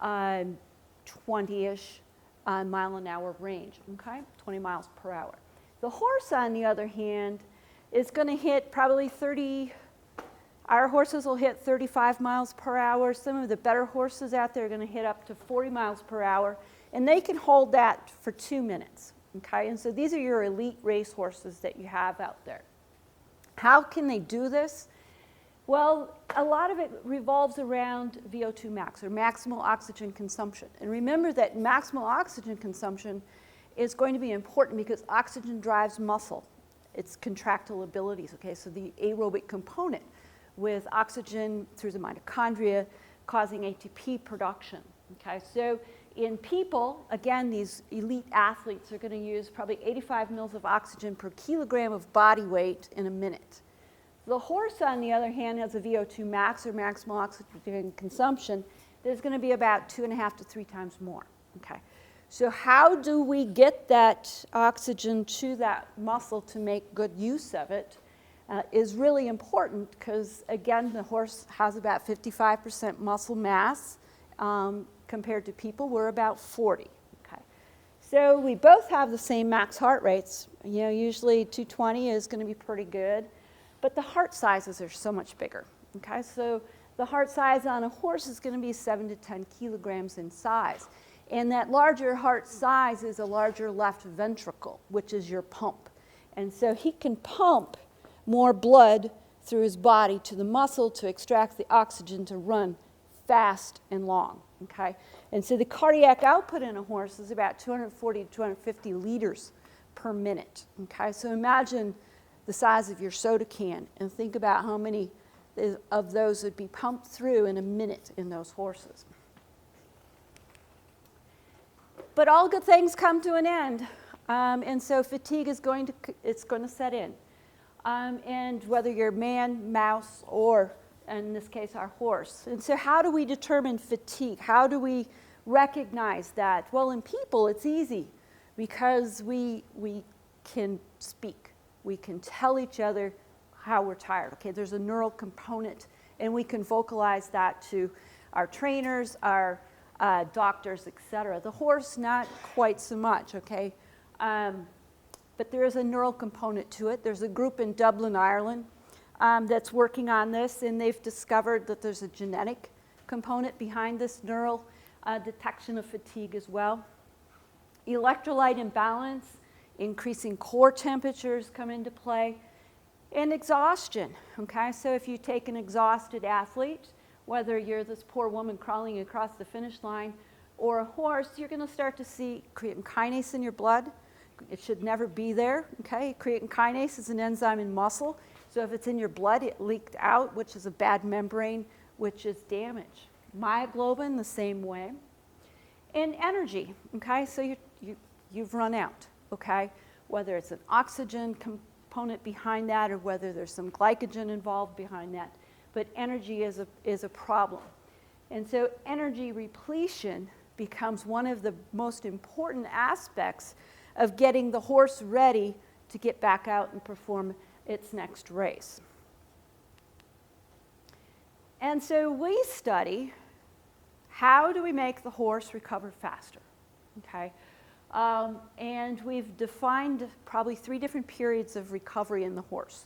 20-ish mile an hour range, okay? 20 miles per hour. The horse, on the other hand, is going to hit probably our horses will hit 35 miles per hour. Some of the better horses out there are going to hit up to 40 miles per hour, and they can hold that for 2 minutes, okay? And so these are your elite race horses that you have out there. How can they do this? Well, a lot of it revolves around VO2 max, or maximal oxygen consumption. And remember that maximal oxygen consumption is going to be important because oxygen drives muscle, its contractile abilities, okay? So the aerobic component with oxygen through the mitochondria causing ATP production, okay? So in people, again, these elite athletes are going to use probably 85 mils of oxygen per kilogram of body weight in a minute. The horse, on the other hand, has a VO2 max, or maximal oxygen consumption, that's going to be about 2.5 to 3 times more, okay? So how do we get that oxygen to that muscle to make good use of it is really important because, again, the horse has about 55% muscle mass compared to people. We're about 40, okay? So we both have the same max heart rates. You know, usually 220 is going to be pretty good. But the heart sizes are so much bigger, okay? So the heart size on a horse is going to be 7 to 10 kilograms in size. And that larger heart size is a larger left ventricle, which is your pump. And so he can pump more blood through his body to the muscle to extract the oxygen to run fast and long, okay? And so the cardiac output in a horse is about 240 to 250 liters per minute, okay? So imagine the size of your soda can, and think about how many of those would be pumped through in a minute in those horses. But all good things come to an end, and so fatigue is going to set in. And whether you're man, mouse, or in this case our horse. And so how do we determine fatigue? How do we recognize that? Well, in people it's easy because we can speak. We can tell each other how we're tired. Okay, there's a neural component, and we can vocalize that to our trainers, our doctors, etc. The horse, not quite so much, okay? But there is a neural component to it. There's a group in Dublin, Ireland, that's working on this, and they've discovered that there's a genetic component behind this neural detection of fatigue as well. Electrolyte imbalance, increasing core temperatures come into play, and exhaustion, okay? So if you take an exhausted athlete whether you're this poor woman crawling across the finish line or a horse, you're going to start to see creatine kinase in your blood. It should never be there, okay? Creatine kinase is an enzyme in muscle. So if it's in your blood, it leaked out, which is a bad membrane, which is damage. Myoglobin, the same way. And energy, okay? So you've run out, okay? Whether it's an oxygen component behind that or whether there's some glycogen involved behind that. But energy is a problem. And so energy repletion becomes one of the most important aspects of getting the horse ready to get back out and perform its next race. And so we study how do we make the horse recover faster, okay? And we've defined probably 3 different periods of recovery in the horse.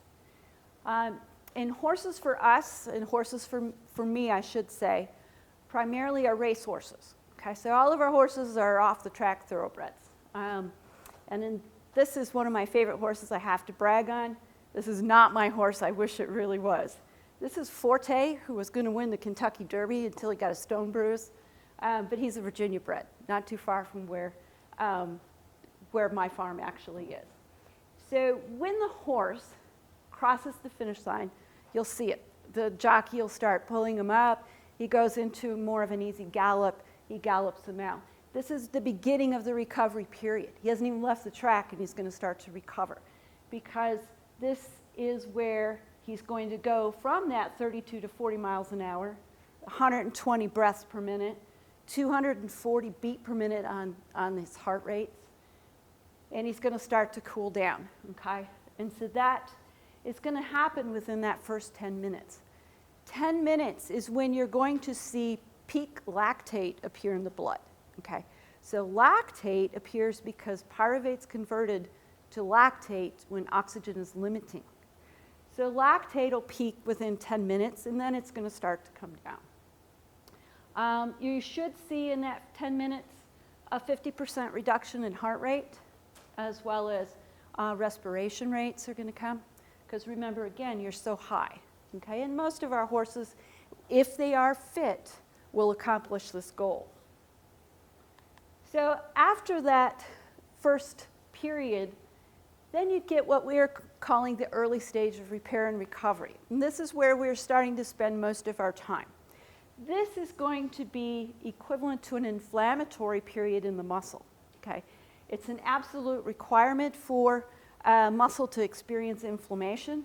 In horses for us, and horses for me, I should say, primarily are race horses. Okay, so all of our horses are off-the-track thoroughbreds. This is one of my favorite horses I have to brag on. This is not my horse. I wish it really was. This is Forte, who was going to win the Kentucky Derby until he got a stone bruise. But he's a Virginia bred, not too far from where my farm actually is. So when the horse crosses the finish line, you'll see it. The jockey will start pulling him up. He goes into more of an easy gallop. He gallops him out. This is the beginning of the recovery period. He hasn't even left the track, and he's going to start to recover because this is where he's going to go from that 32 to 40 miles an hour, 120 breaths per minute, 240 beat per minute on his heart rates, and he's going to start to cool down, okay? And so that is going to happen within that first 10 minutes. 10 minutes is when you're going to see peak lactate appear in the blood, okay? So lactate appears because pyruvate's converted to lactate when oxygen is limiting. So lactate will peak within 10 minutes, and then it's going to start to come down. You should see in that 10 minutes a 50% reduction in heart rate, as well as respiration rates are going to come. Because remember, again, you're so high. Okay? And most of our horses, if they are fit, will accomplish this goal. So after that first period, then you get what we're calling the early stage of repair and recovery. And this is where we're starting to spend most of our time. This is going to be equivalent to an inflammatory period in the muscle. Okay? It's an absolute requirement for muscle to experience inflammation.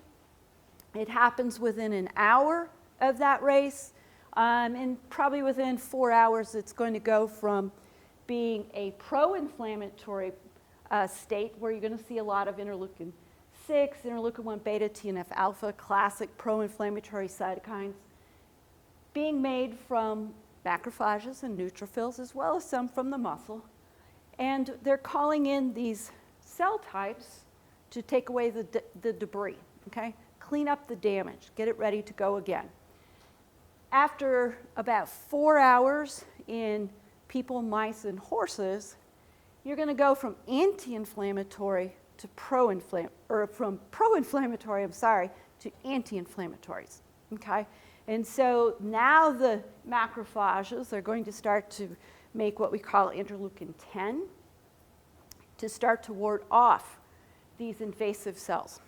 It happens within an hour of that race, and probably within 4 hours it's going to go from being a pro-inflammatory state where you're going to see a lot of interleukin 6, interleukin 1 beta, TNF alpha, classic pro-inflammatory cytokines, being made from macrophages and neutrophils as well as some from the muscle. And they're calling in these cell types to take away the debris, okay? Clean up the damage, get it ready to go again. After about 4 hours in people, mice, and horses, you're going to go from anti-inflammatory to from pro-inflammatory, to anti-inflammatories, okay? And so now the macrophages are going to start to make what we call interleukin 10 to start to ward off these invasive cells.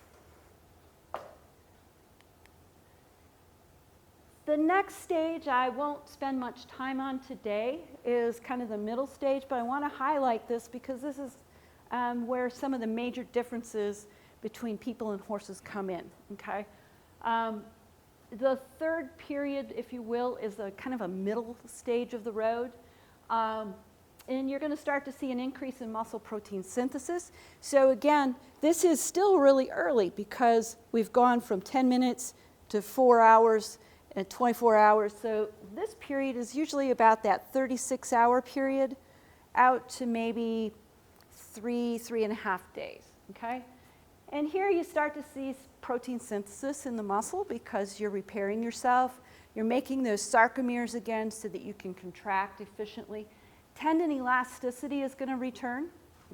The next stage I won't spend much time on today is kind of the middle stage, but I want to highlight this because this is where some of the major differences between people and horses come in, okay? The third period, if you will, is a kind of a middle stage of the road. And you're going to start to see an increase in muscle protein synthesis. So again, this is still really early because we've gone from 10 minutes to 4 hours and 24 hours. So this period is usually about that 36-hour period out to maybe 3.5 days, okay? And here you start to see protein synthesis in the muscle because you're repairing yourself. You're making those sarcomeres again so that you can contract efficiently. Tendon elasticity is going to return,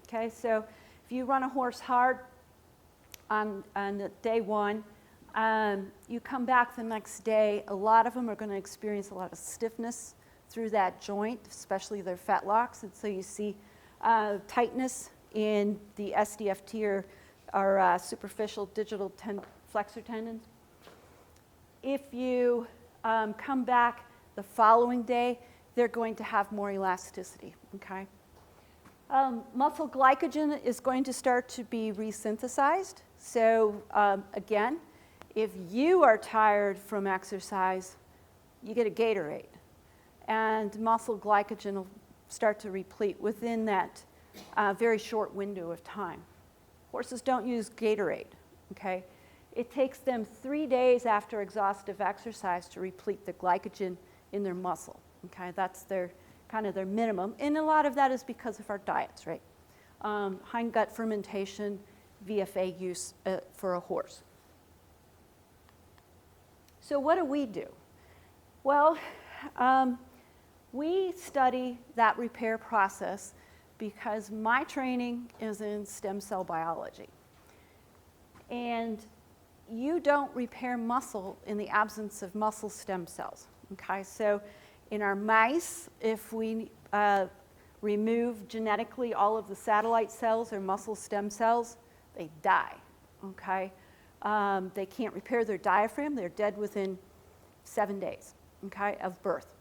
okay? So if you run a horse hard on day one, You come back the next day, a lot of them are going to experience a lot of stiffness through that joint, especially their fetlocks. And so you see tightness in the SDFT or superficial digital flexor tendons. If you come back the following day, they're going to have more elasticity, okay? Muscle glycogen is going to start to be resynthesized. So again, if you are tired from exercise, you get a Gatorade. And muscle glycogen will start to replete within that very short window of time. Horses don't use Gatorade, okay? It takes them 3 days after exhaustive exercise to replete the glycogen in their muscle, okay? That's their kind of their minimum. And a lot of that is because of our diets, right? Hindgut fermentation, VFA use for a horse. So what do we do? Well, we study that repair process because my training is in stem cell biology. And you don't repair muscle in the absence of muscle stem cells, okay? So in our mice, if we remove genetically all of the satellite cells or muscle stem cells, they die, okay? They can't repair their diaphragm. They're dead within 7 days, okay, of birth.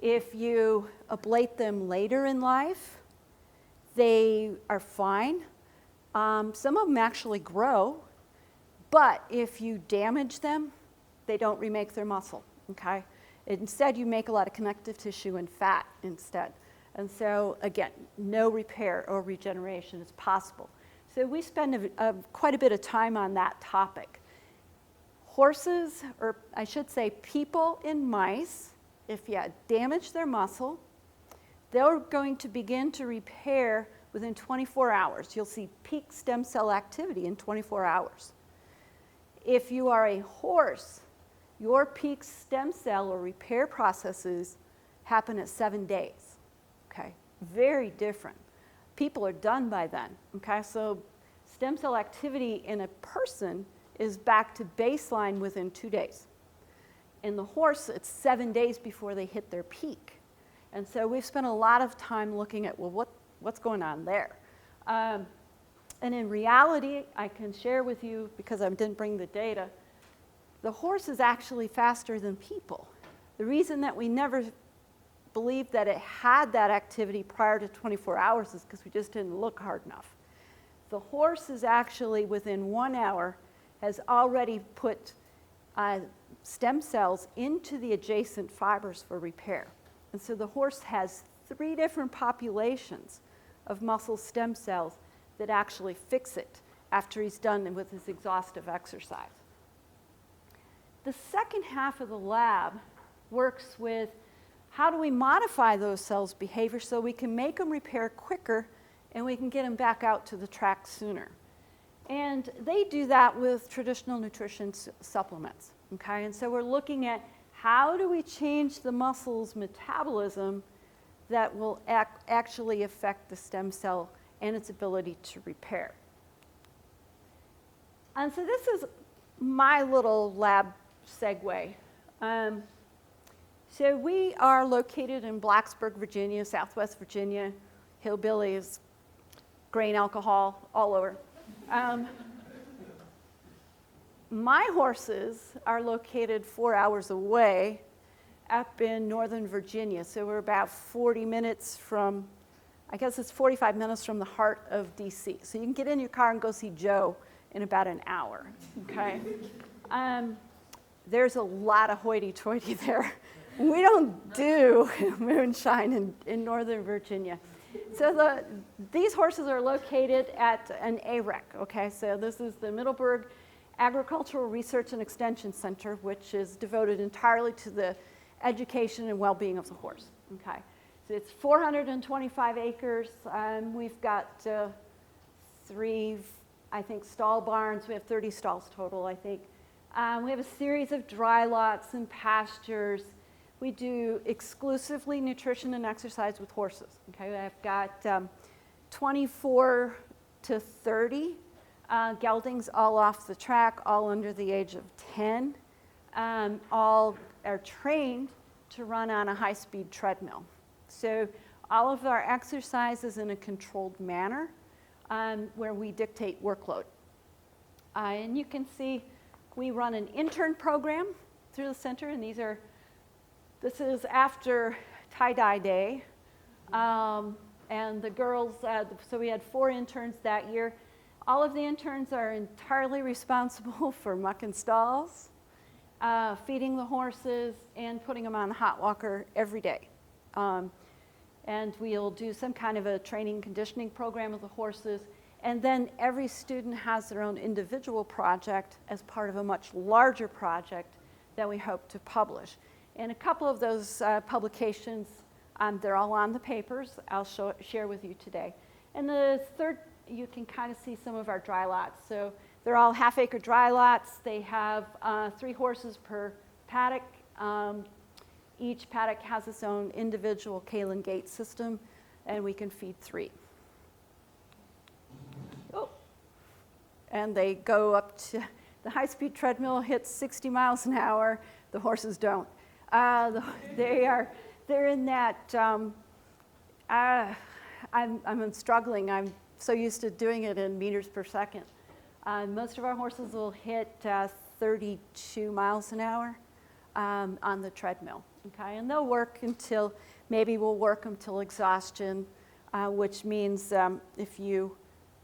If you ablate them later in life, they are fine. Some of them actually grow, but if you damage them, they don't remake their muscle, okay? Instead, you make a lot of connective tissue and fat instead. And so, again, no repair or regeneration is possible. So we spend quite a bit of time on that topic. Horses, or I should say people in mice, if you damage their muscle, they're going to begin to repair within 24 hours. You'll see peak stem cell activity in 24 hours. If you are a horse, your peak stem cell or repair processes happen at 7 days, okay? Very different. People are done by then, okay? So stem cell activity in a person is back to baseline within 2 days. In the horse, it's 7 days before they hit their peak. And so we've spent a lot of time looking at, well, what's going on there? And in reality, I can share with you, because I didn't bring the data, the horse is actually faster than people. The reason that we never believed that it had that activity prior to 24 hours is because we just didn't look hard enough. The horse is actually, within 1 hour, has already put stem cells into the adjacent fibers for repair. And so the horse has 3 different populations of muscle stem cells that actually fix it after he's done with his exhaustive exercise. The second half of the lab works with how do we modify those cells' behavior so we can make them repair quicker and we can get them back out to the track sooner. And they do that with traditional nutrition supplements, okay? And so we're looking at how do we change the muscle's metabolism that will actually affect the stem cell and its ability to repair. And so this is my little lab segue. So we are located in Blacksburg, Virginia, Southwest Virginia, hillbillies, grain alcohol, all over. My horses are located 4 hours away up in Northern Virginia. So we're about 40 minutes from, I guess it's 45 minutes from the heart of DC. So you can get in your car and go see Joe in about an hour, okay? There's a lot of hoity-toity there. We don't do moonshine in Northern Virginia. So these horses are located at an AREC, okay? So this is the Middleburg Agricultural Research and Extension Center, which is devoted entirely to the education and well-being of the horse, okay? So it's 425 acres. We've got 3, I think, stall barns. We have 30 stalls total, I think. We have a series of dry lots and pastures. We do exclusively nutrition and exercise with horses. Okay, I've got 24 to 30 Geldings all off the track, all under the age of 10, all are trained to run on a high-speed treadmill. So all of our exercise is in a controlled manner where we dictate workload. And you can see we run an intern program through the center, and this is after tie-dye day. And the girls, so we had 4 interns that year. All of the interns are entirely responsible for mucking stalls, feeding the horses, and putting them on the hot walker every day. And we'll do some kind of a training conditioning program with the horses. And then every student has their own individual project as part of a much larger project that we hope to publish. And a couple of those publications, they're all on the papers. I'll share with you today. And the third, you can kind of see some of our dry lots. So they're all half-acre dry lots. They have 3 horses per paddock. Each paddock has its own individual Kalin gate system, and we can feed 3. Oh. And they go up to, the high-speed treadmill hits 60 miles an hour. The horses don't. They're in that, I'm struggling. I'm so used to doing it in meters per second. Most of our horses will hit 32 miles an hour on the treadmill, okay? And they'll work until, maybe we'll work them till exhaustion, which means if you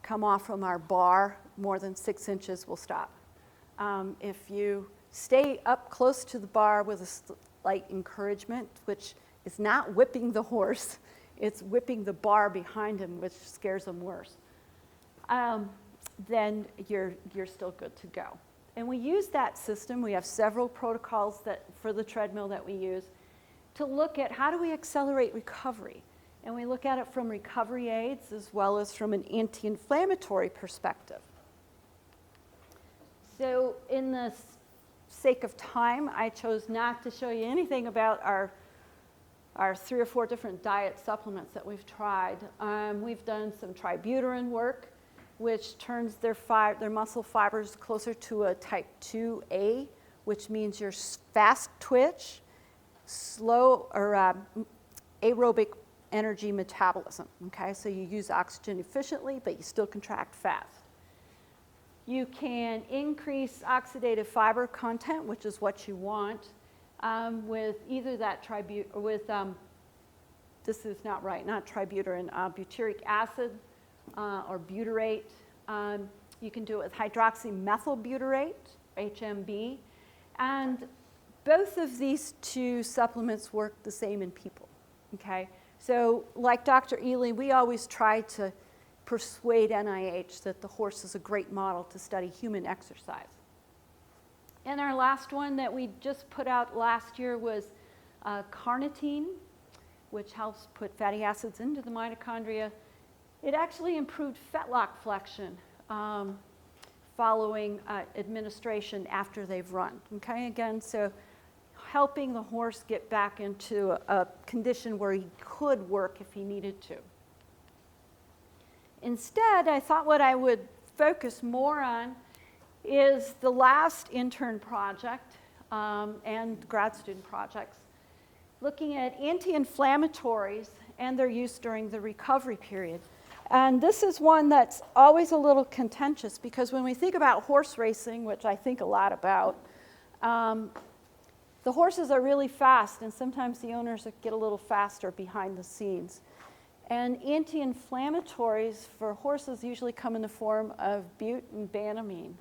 come off from our bar more than 6 inches, we'll stop. If you stay up close to the bar with a slight encouragement, which is not whipping the horse, it's whipping the bar behind him, which scares them worse, then you're still good to go. And we use that system. We have several protocols for the treadmill that we use to look at how do we accelerate recovery. And we look at it from recovery aids as well as from an anti-inflammatory perspective. So in the sake of time, I chose not to show you anything about our 3 or 4 different diet supplements that we've tried. We've done some tributyrin work, which turns their muscle fibers closer to a type 2A, which means you're fast twitch, slow or aerobic energy metabolism. Okay, so you use oxygen efficiently, but you still contract fast. You can increase oxidative fiber content, which is what you want, with either that this is not right, not tributyrin, butyric acid or butyrate. You can do it with hydroxymethylbutyrate, HMB. And both of these 2 supplements work the same in people, okay? So like Dr. Ealy, we always try to persuade NIH that the horse is a great model to study human exercise. And our last one that we just put out last year was carnitine, which helps put fatty acids into the mitochondria. It actually improved fetlock flexion following administration after they've run. Okay, again, so helping the horse get back into a condition where he could work if he needed to. Instead, I thought what I would focus more on is the last intern project and grad student projects, looking at anti-inflammatories and their use during the recovery period. And this is one that's always a little contentious because when we think about horse racing, which I think a lot about, the horses are really fast, and sometimes the owners get a little faster behind the scenes. And anti-inflammatories for horses usually come in the form of bute and banamine.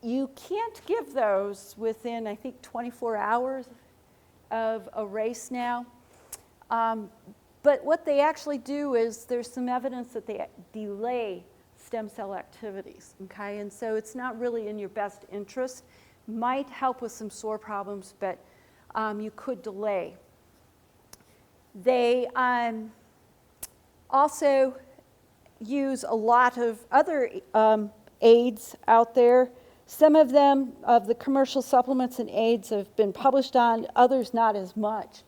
You can't give those within, I think, 24 hours of a race now. But what they actually do is there's some evidence that they delay stem cell activities, okay? And so it's not really in your best interest. Might help with some sore problems, but you could delay. They also use a lot of other aids out there. Some of them, of the commercial supplements and aids, have been published on, others not as much.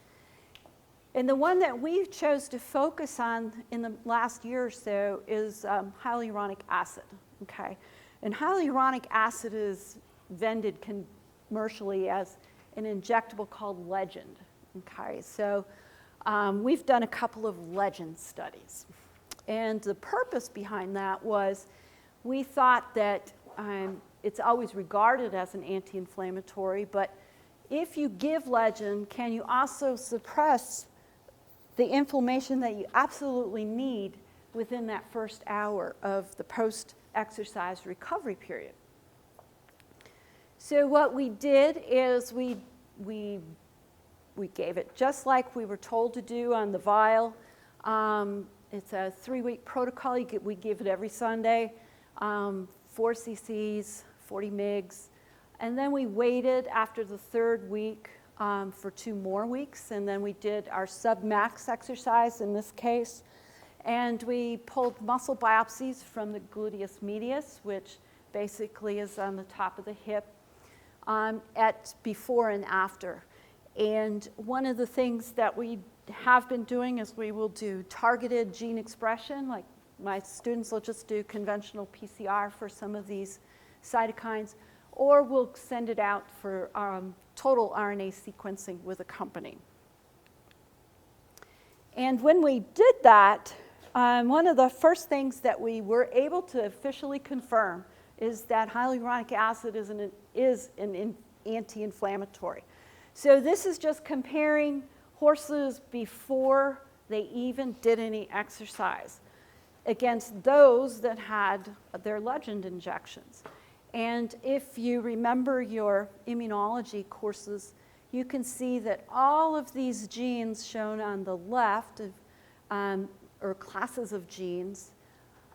And the one that we chose to focus on in the last year or so is hyaluronic acid, okay? And hyaluronic acid is vended commercially as an injectable called Legend, okay? So we've done a couple of Legend studies. And the purpose behind that was we thought that it's always regarded as an anti-inflammatory, but if you give Legend, can you also suppress the inflammation that you absolutely need within that first hour of the post-exercise recovery period? So what we did is we gave it just like we were told to do on the vial. It's a 3-week protocol. We give it every Sunday, 4 cc's, 40 mgs. And then we waited after the 3rd week for 2 more weeks, and then we did our sub-max exercise in this case. And we pulled muscle biopsies from the gluteus medius, which basically is on the top of the hip, at before and after. And one of the things that we have been doing is we will do targeted gene expression, like my students will just do conventional PCR for some of these cytokines, or we'll send it out for total RNA sequencing with a company. And when we did that, one of the first things that we were able to officially confirm is that hyaluronic acid is an anti-inflammatory. So this is just comparing horses before they even did any exercise against those that had their Legend injections. And if you remember your immunology courses, you can see that all of these genes shown on the left, or classes of genes,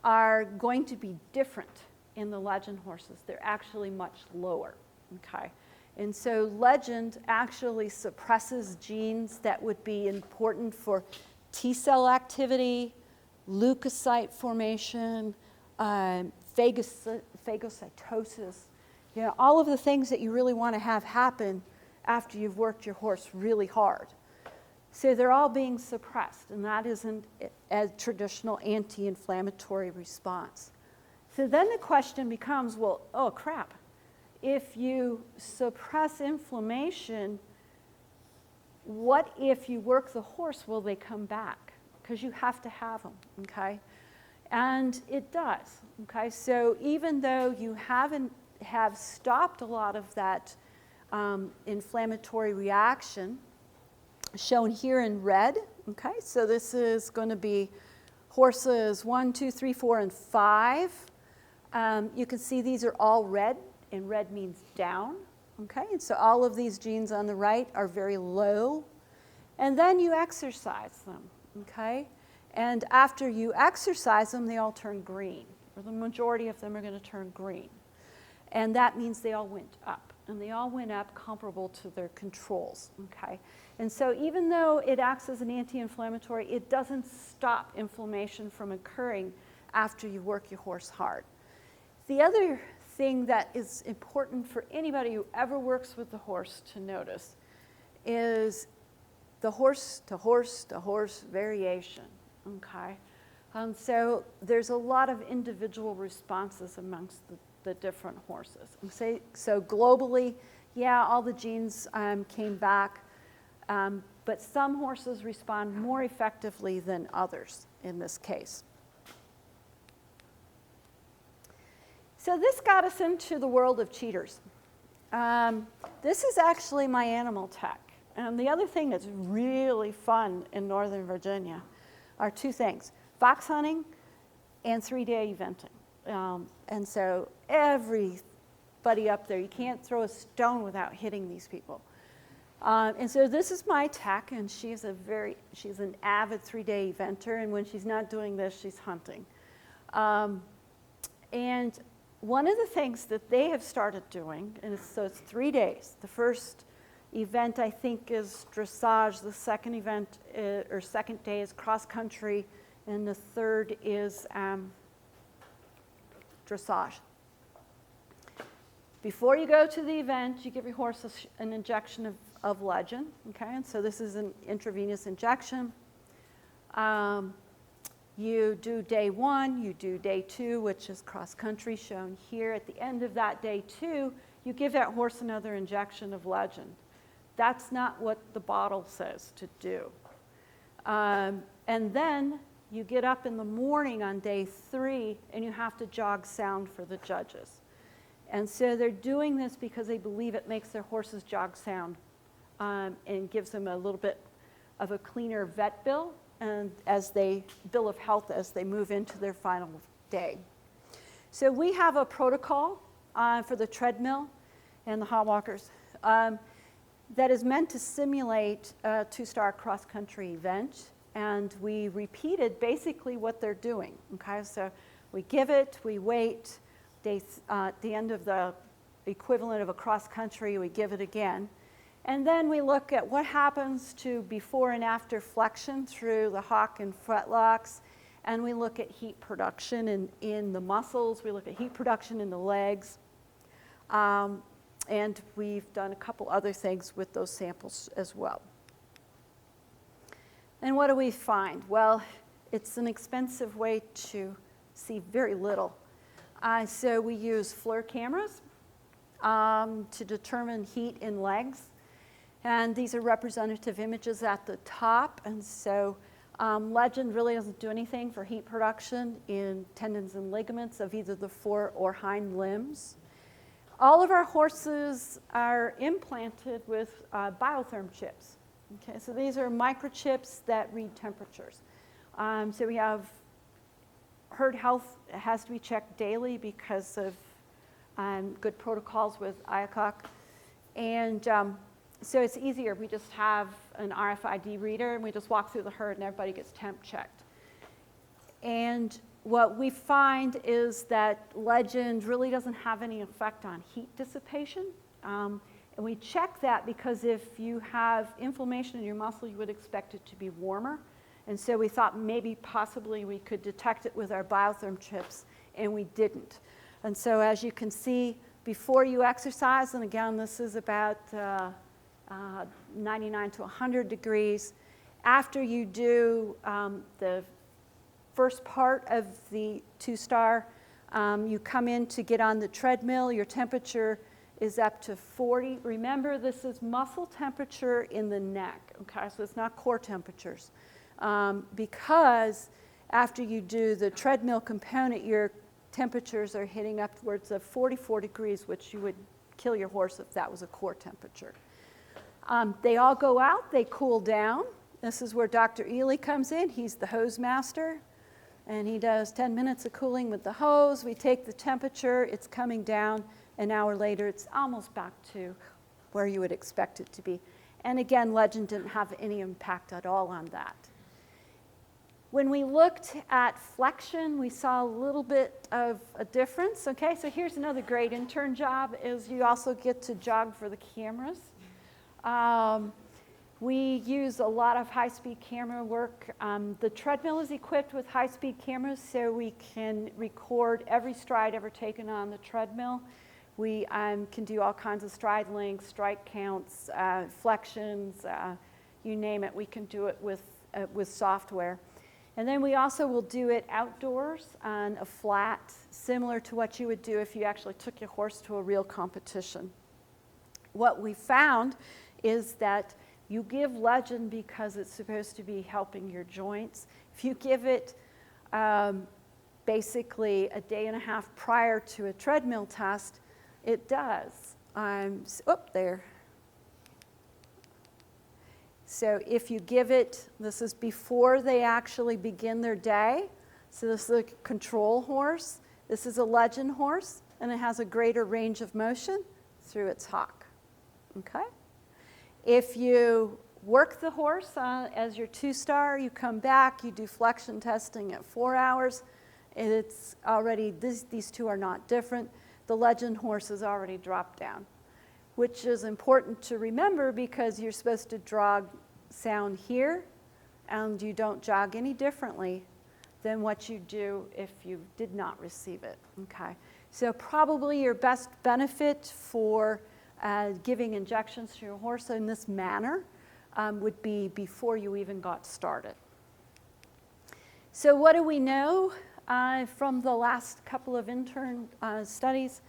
are going to be different in the Legend horses. They're actually much lower, okay? And so Legend actually suppresses genes that would be important for T-cell activity, leukocyte formation, phagocytosis, all of the things that you really want to have happen after you've worked your horse really hard. So they're all being suppressed, and that isn't a traditional anti-inflammatory response. So then the question becomes, well, oh crap, if you suppress inflammation, what if you work the horse, will they come back? Because you have to have them, okay? And it does, okay? So even though you have stopped a lot of that inflammatory reaction, shown here in red, okay? So this is going to be horses 1, 2, 3, 4, and 5. You can see these are all red, and red means down, okay? And so all of these genes on the right are very low. And then you exercise them, okay? And after you exercise them, they all turn green, or the majority of them are going to turn green. And that means they all went up, and they all went up comparable to their controls, okay? And so even though it acts as an anti-inflammatory, it doesn't stop inflammation from occurring after you work your horse hard. The other thing that is important for anybody who ever works with the horse to notice is the horse-to-horse-to-horse variation, okay? So there's a lot of individual responses amongst the different horses. So globally, yeah, all the genes came back, but some horses respond more effectively than others in this case. So this got us into the world of cheaters. This is actually my animal tech. And the other thing that's really fun in Northern Virginia are 2 things: fox hunting and 3-day eventing. And so everybody up there, you can't throw a stone without hitting these people. And so this is my tech, and she's an avid 3-day eventer, and when she's not doing this, she's hunting. And one of the things that they have started doing, and so it's 3 days. The first event, I think, is dressage. The second event, or second day, is cross country, and the third is dressage. Before you go to the event, you give your horse an injection of Legend, okay? And so this is an intravenous injection. You do day 1, you do day 2, which is cross-country shown here. At the end of that day 2, you give that horse another injection of Legend. That's not what the bottle says to do. And then you get up in the morning on day 3, and you have to jog sound for the judges. And so they're doing this because they believe it makes their horses jog sound and gives them a little bit of a cleaner vet bill and bill of health as they move into their final day. So we have a protocol for the treadmill and the hot walkers that is meant to simulate a 2-star cross-country event, and we repeated basically what they're doing. Okay, so we give it, we wait. At the end of the equivalent of a cross-country, we give it again. And then we look at what happens to before and after flexion through the hock and fetlocks, and we look at heat production in the muscles, we look at heat production in the legs, and we've done a couple other things with those samples as well. And what do we find? Well, it's an expensive way to see very little. So we use FLIR cameras to determine heat in legs. And these are representative images at the top. And so Legend really doesn't do anything for heat production in tendons and ligaments of either the fore or hind limbs. All of our horses are implanted with biotherm chips. Okay, so these are microchips that read temperatures. So we have herd health has to be checked daily because of good protocols with IACOC. And so it's easier. We just have an RFID reader, and we just walk through the herd, and everybody gets temp checked. And what we find is that Legend really doesn't have any effect on heat dissipation. And we check that because if you have inflammation in your muscle, you would expect it to be warmer. And so we thought maybe possibly we could detect it with our biotherm chips, and we didn't. And so as you can see, before you exercise, and again, this is about 99 to 100 degrees, after you do the first part of the 2-star, you come in to get on the treadmill, your temperature is up to 40. Remember, this is muscle temperature in the neck, okay? So it's not core temperatures. Because after you do the treadmill component, your temperatures are hitting upwards of 44 degrees, which you would kill your horse if that was a core temperature. They all go out, they cool down. This is where Dr. Ealy comes in. He's the hose master, and he does 10 minutes of cooling with the hose. We take the temperature, it's coming down. An hour later, it's almost back to where you would expect it to be. And again, Legend didn't have any impact at all on that. When we looked at flexion, we saw a little bit of a difference. Okay, so here's another great intern job, is you also get to jog for the cameras. We use a lot of high-speed camera work. The treadmill is equipped with high-speed cameras, so we can record every stride ever taken on the treadmill. We can do all kinds of stride lengths, stride counts, flexions, you name it. We can do it with software. And then we also will do it outdoors on a flat, similar to what you would do if you actually took your horse to a real competition. What we found is that you give Legend because it's supposed to be helping your joints. If you give it basically a day and a half prior to a treadmill test, it does. There. So if you give it, this is before they actually begin their day. So this is a control horse. This is a Legend horse, and it has a greater range of motion through its hock. Okay? If you work the horse as your 2-star, you come back, you do flexion testing at 4 hours. It's already, these two are not different. The Legend horse has already dropped down, which is important to remember because you're supposed to jog sound here, and you don't jog any differently than what you do if you did not receive it. Okay. So probably your best benefit for giving injections to your horse in this manner would be before you even got started. So what do we know from the last couple of intern studies?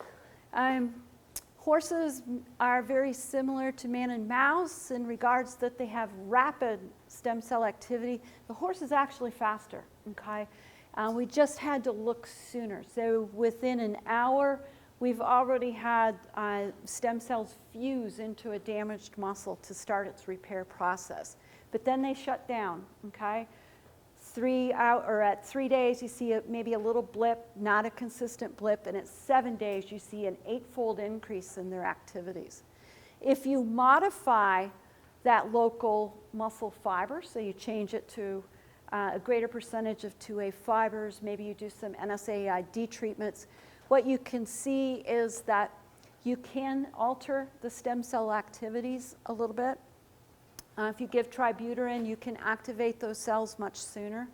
Horses are very similar to man and mouse in regards that they have rapid stem cell activity. The horse is actually faster, okay? We just had to look sooner. So within an hour, we've already had stem cells fuse into a damaged muscle to start its repair process. But then they shut down, okay? At 3 days, you see maybe a little blip, not a consistent blip, and at 7 days, you see an 8-fold increase in their activities. If you modify that local muscle fiber, so you change it to a greater percentage of 2A fibers, maybe you do some NSAID treatments, what you can see is that you can alter the stem cell activities a little bit. If you give tributyrin, you can activate those cells much sooner.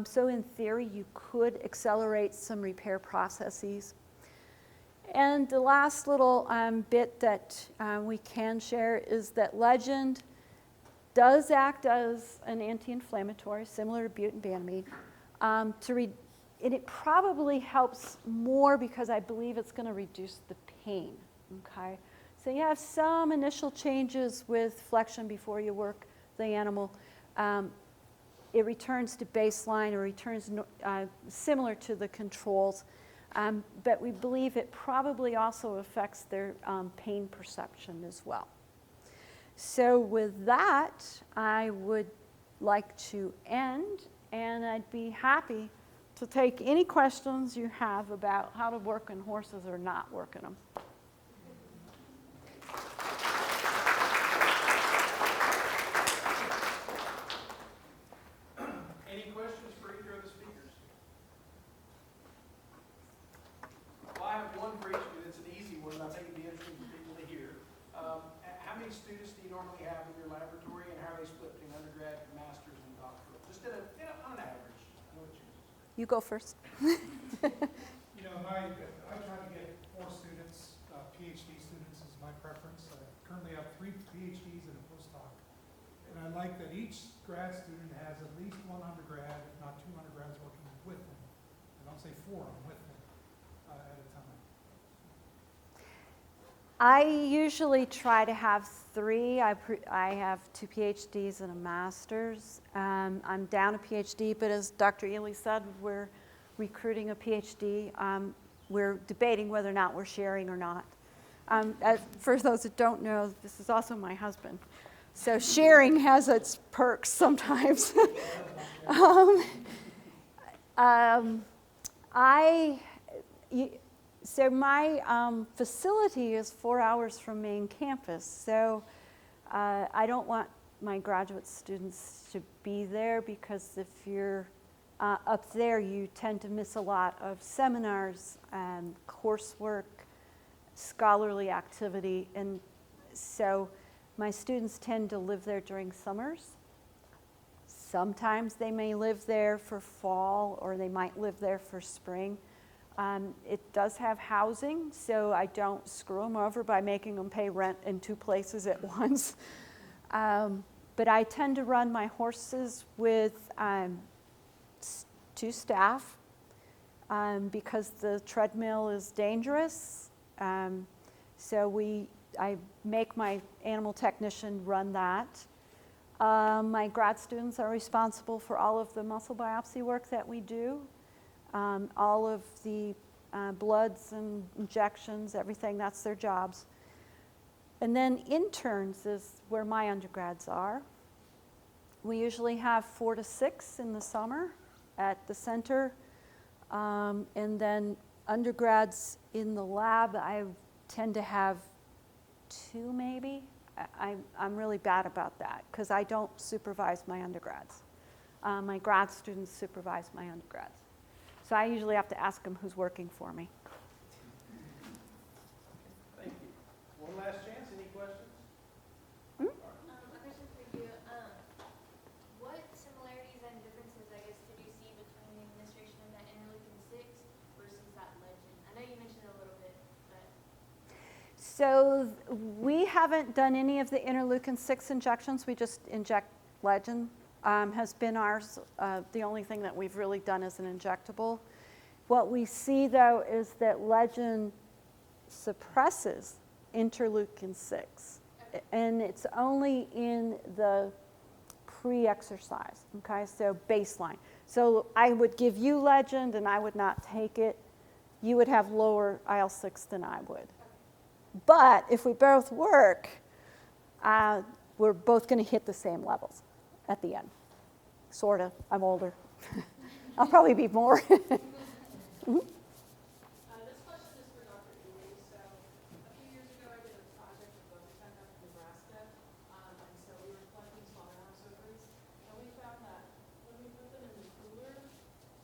So in theory, you could accelerate some repair processes. And the last little bit that we can share is that Legend does act as an anti-inflammatory, similar to butanbanamide. And it probably helps more because I believe it's going to reduce the pain, okay? So you have some initial changes with flexion before you work the animal. It returns to baseline or returns similar to the controls, but we believe it probably also affects their pain perception as well. So with that, I would like to end, and I'd be happy to take any questions you have about how to work in horses or not work in them. Any questions for either of the speakers? Well, I have one for each of you. It's an easy one, and I think it'd be interesting for people to hear. How many students do you normally have in your laboratory, and how are they split between undergrad, masters, and doctoral? Just on average. I know what yours is. You go first. You know, I try to get 4 students, PhD students is my preference. I currently have 3 PhDs and a postdoc. And I like that each grad student has at least 1 undergrad, if not 2 undergrads working with them. I don't say 4, I'm with them at a time. I usually try to have 3. I have 2 PhDs and a master's. I'm down a PhD, but as Dr. Ealy said, we're recruiting a PhD. We're debating whether or not we're sharing or not. For those that don't know, this is also my husband. So sharing has its perks sometimes. So my facility is 4 hours from main campus, so I don't want my graduate students to be there because if you're up there, you tend to miss a lot of seminars and coursework, scholarly activity, and so my students tend to live there during summers. Sometimes they may live there for fall, or they might live there for spring. It does have housing, so I don't screw them over by making them pay rent in 2 places at once. But I tend to run my horses with 2 staff because the treadmill is dangerous. So I make my animal technician run that. My grad students are responsible for all of the muscle biopsy work that we do. All of the bloods and injections, everything, that's their jobs. And then interns is where my undergrads are. We usually have 4 to 6 in the summer at the center. And then undergrads in the lab, I tend to have 2 maybe. I'm really bad about that because I don't supervise my undergrads. My grad students supervise my undergrads. So I usually have to ask them who's working for me. Thank you. One last chance. Any questions? A question for you. What similarities and differences, I guess, did you see between the administration of that interleukin-6 versus that Legend? I know you mentioned So we haven't done any of the interleukin-6 injections. We just inject Legend, has been ours. The only thing that we've really done is an injectable. What we see, though, is that Legend suppresses interleukin-6, and it's only in the pre-exercise, okay, so baseline. So I would give you Legend, and I would not take it. You would have lower IL-6 than I would. But if we both work, we're both going to hit the same levels at the end. Sort of. I'm older. I'll probably be more. This question is for Dr. Ealy. So a few years ago, I did a project with bovine up in Nebraska, and so we were collecting slaughterhouse ovaries, and we found that when we put them in the cooler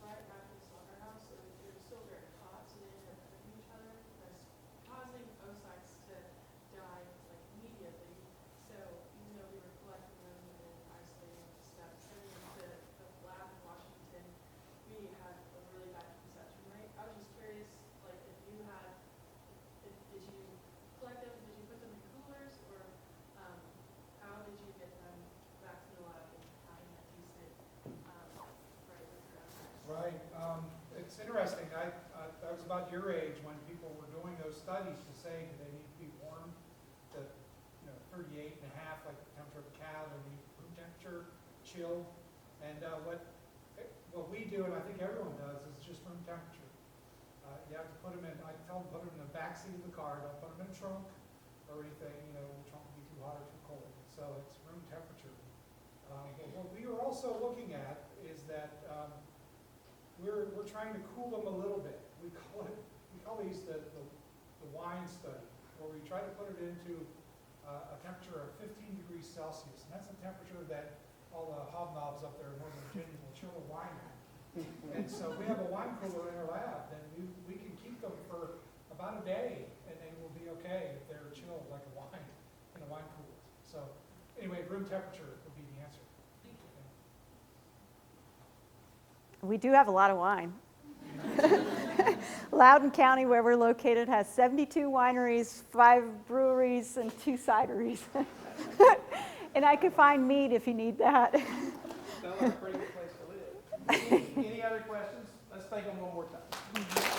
right after the slaughterhouse, so they were still very hot, so they ended up hitting each other, thus causing oocytes to die like immediately. So even though we were collecting them and isolating the stuff, sending them to the lab in Washington, we had a really bad conception rate. I was just curious, like, if you had, did you collect them, did you put them in coolers, or how did you get them back to the lab and having a decent right with your outside? Right. It's interesting. I was about your age when people were doing those studies to say, do they need to be warm to 38 and a half, like the temperature of a cow, they need room temperature, chilled. And what we do, and I think everyone does, is just room temperature. You have to put them in, I tell them put them in the back seat of the car, don't put them in a trunk or anything, the trunk will be too hot or too cold. So it's room temperature. But what we are also looking at is that we're trying to cool them a little bit. We call these the wine study, where we try to put it into a temperature of 15 degrees Celsius. And that's the temperature that all the hobnobs up there in Northern Virginia will chill a wine at. And so we have a wine cooler in our lab, and we can keep them for about a day, and they will be okay if they're chilled like a wine in a wine cooler. So anyway, room temperature would be the answer. We do have a lot of wine. Loudoun County, where we're located, has 72 wineries, 5 breweries, and 2 cideries. And I could find meat if you need that. Sounds like a pretty good place to live. Any other questions? Let's take them one more time.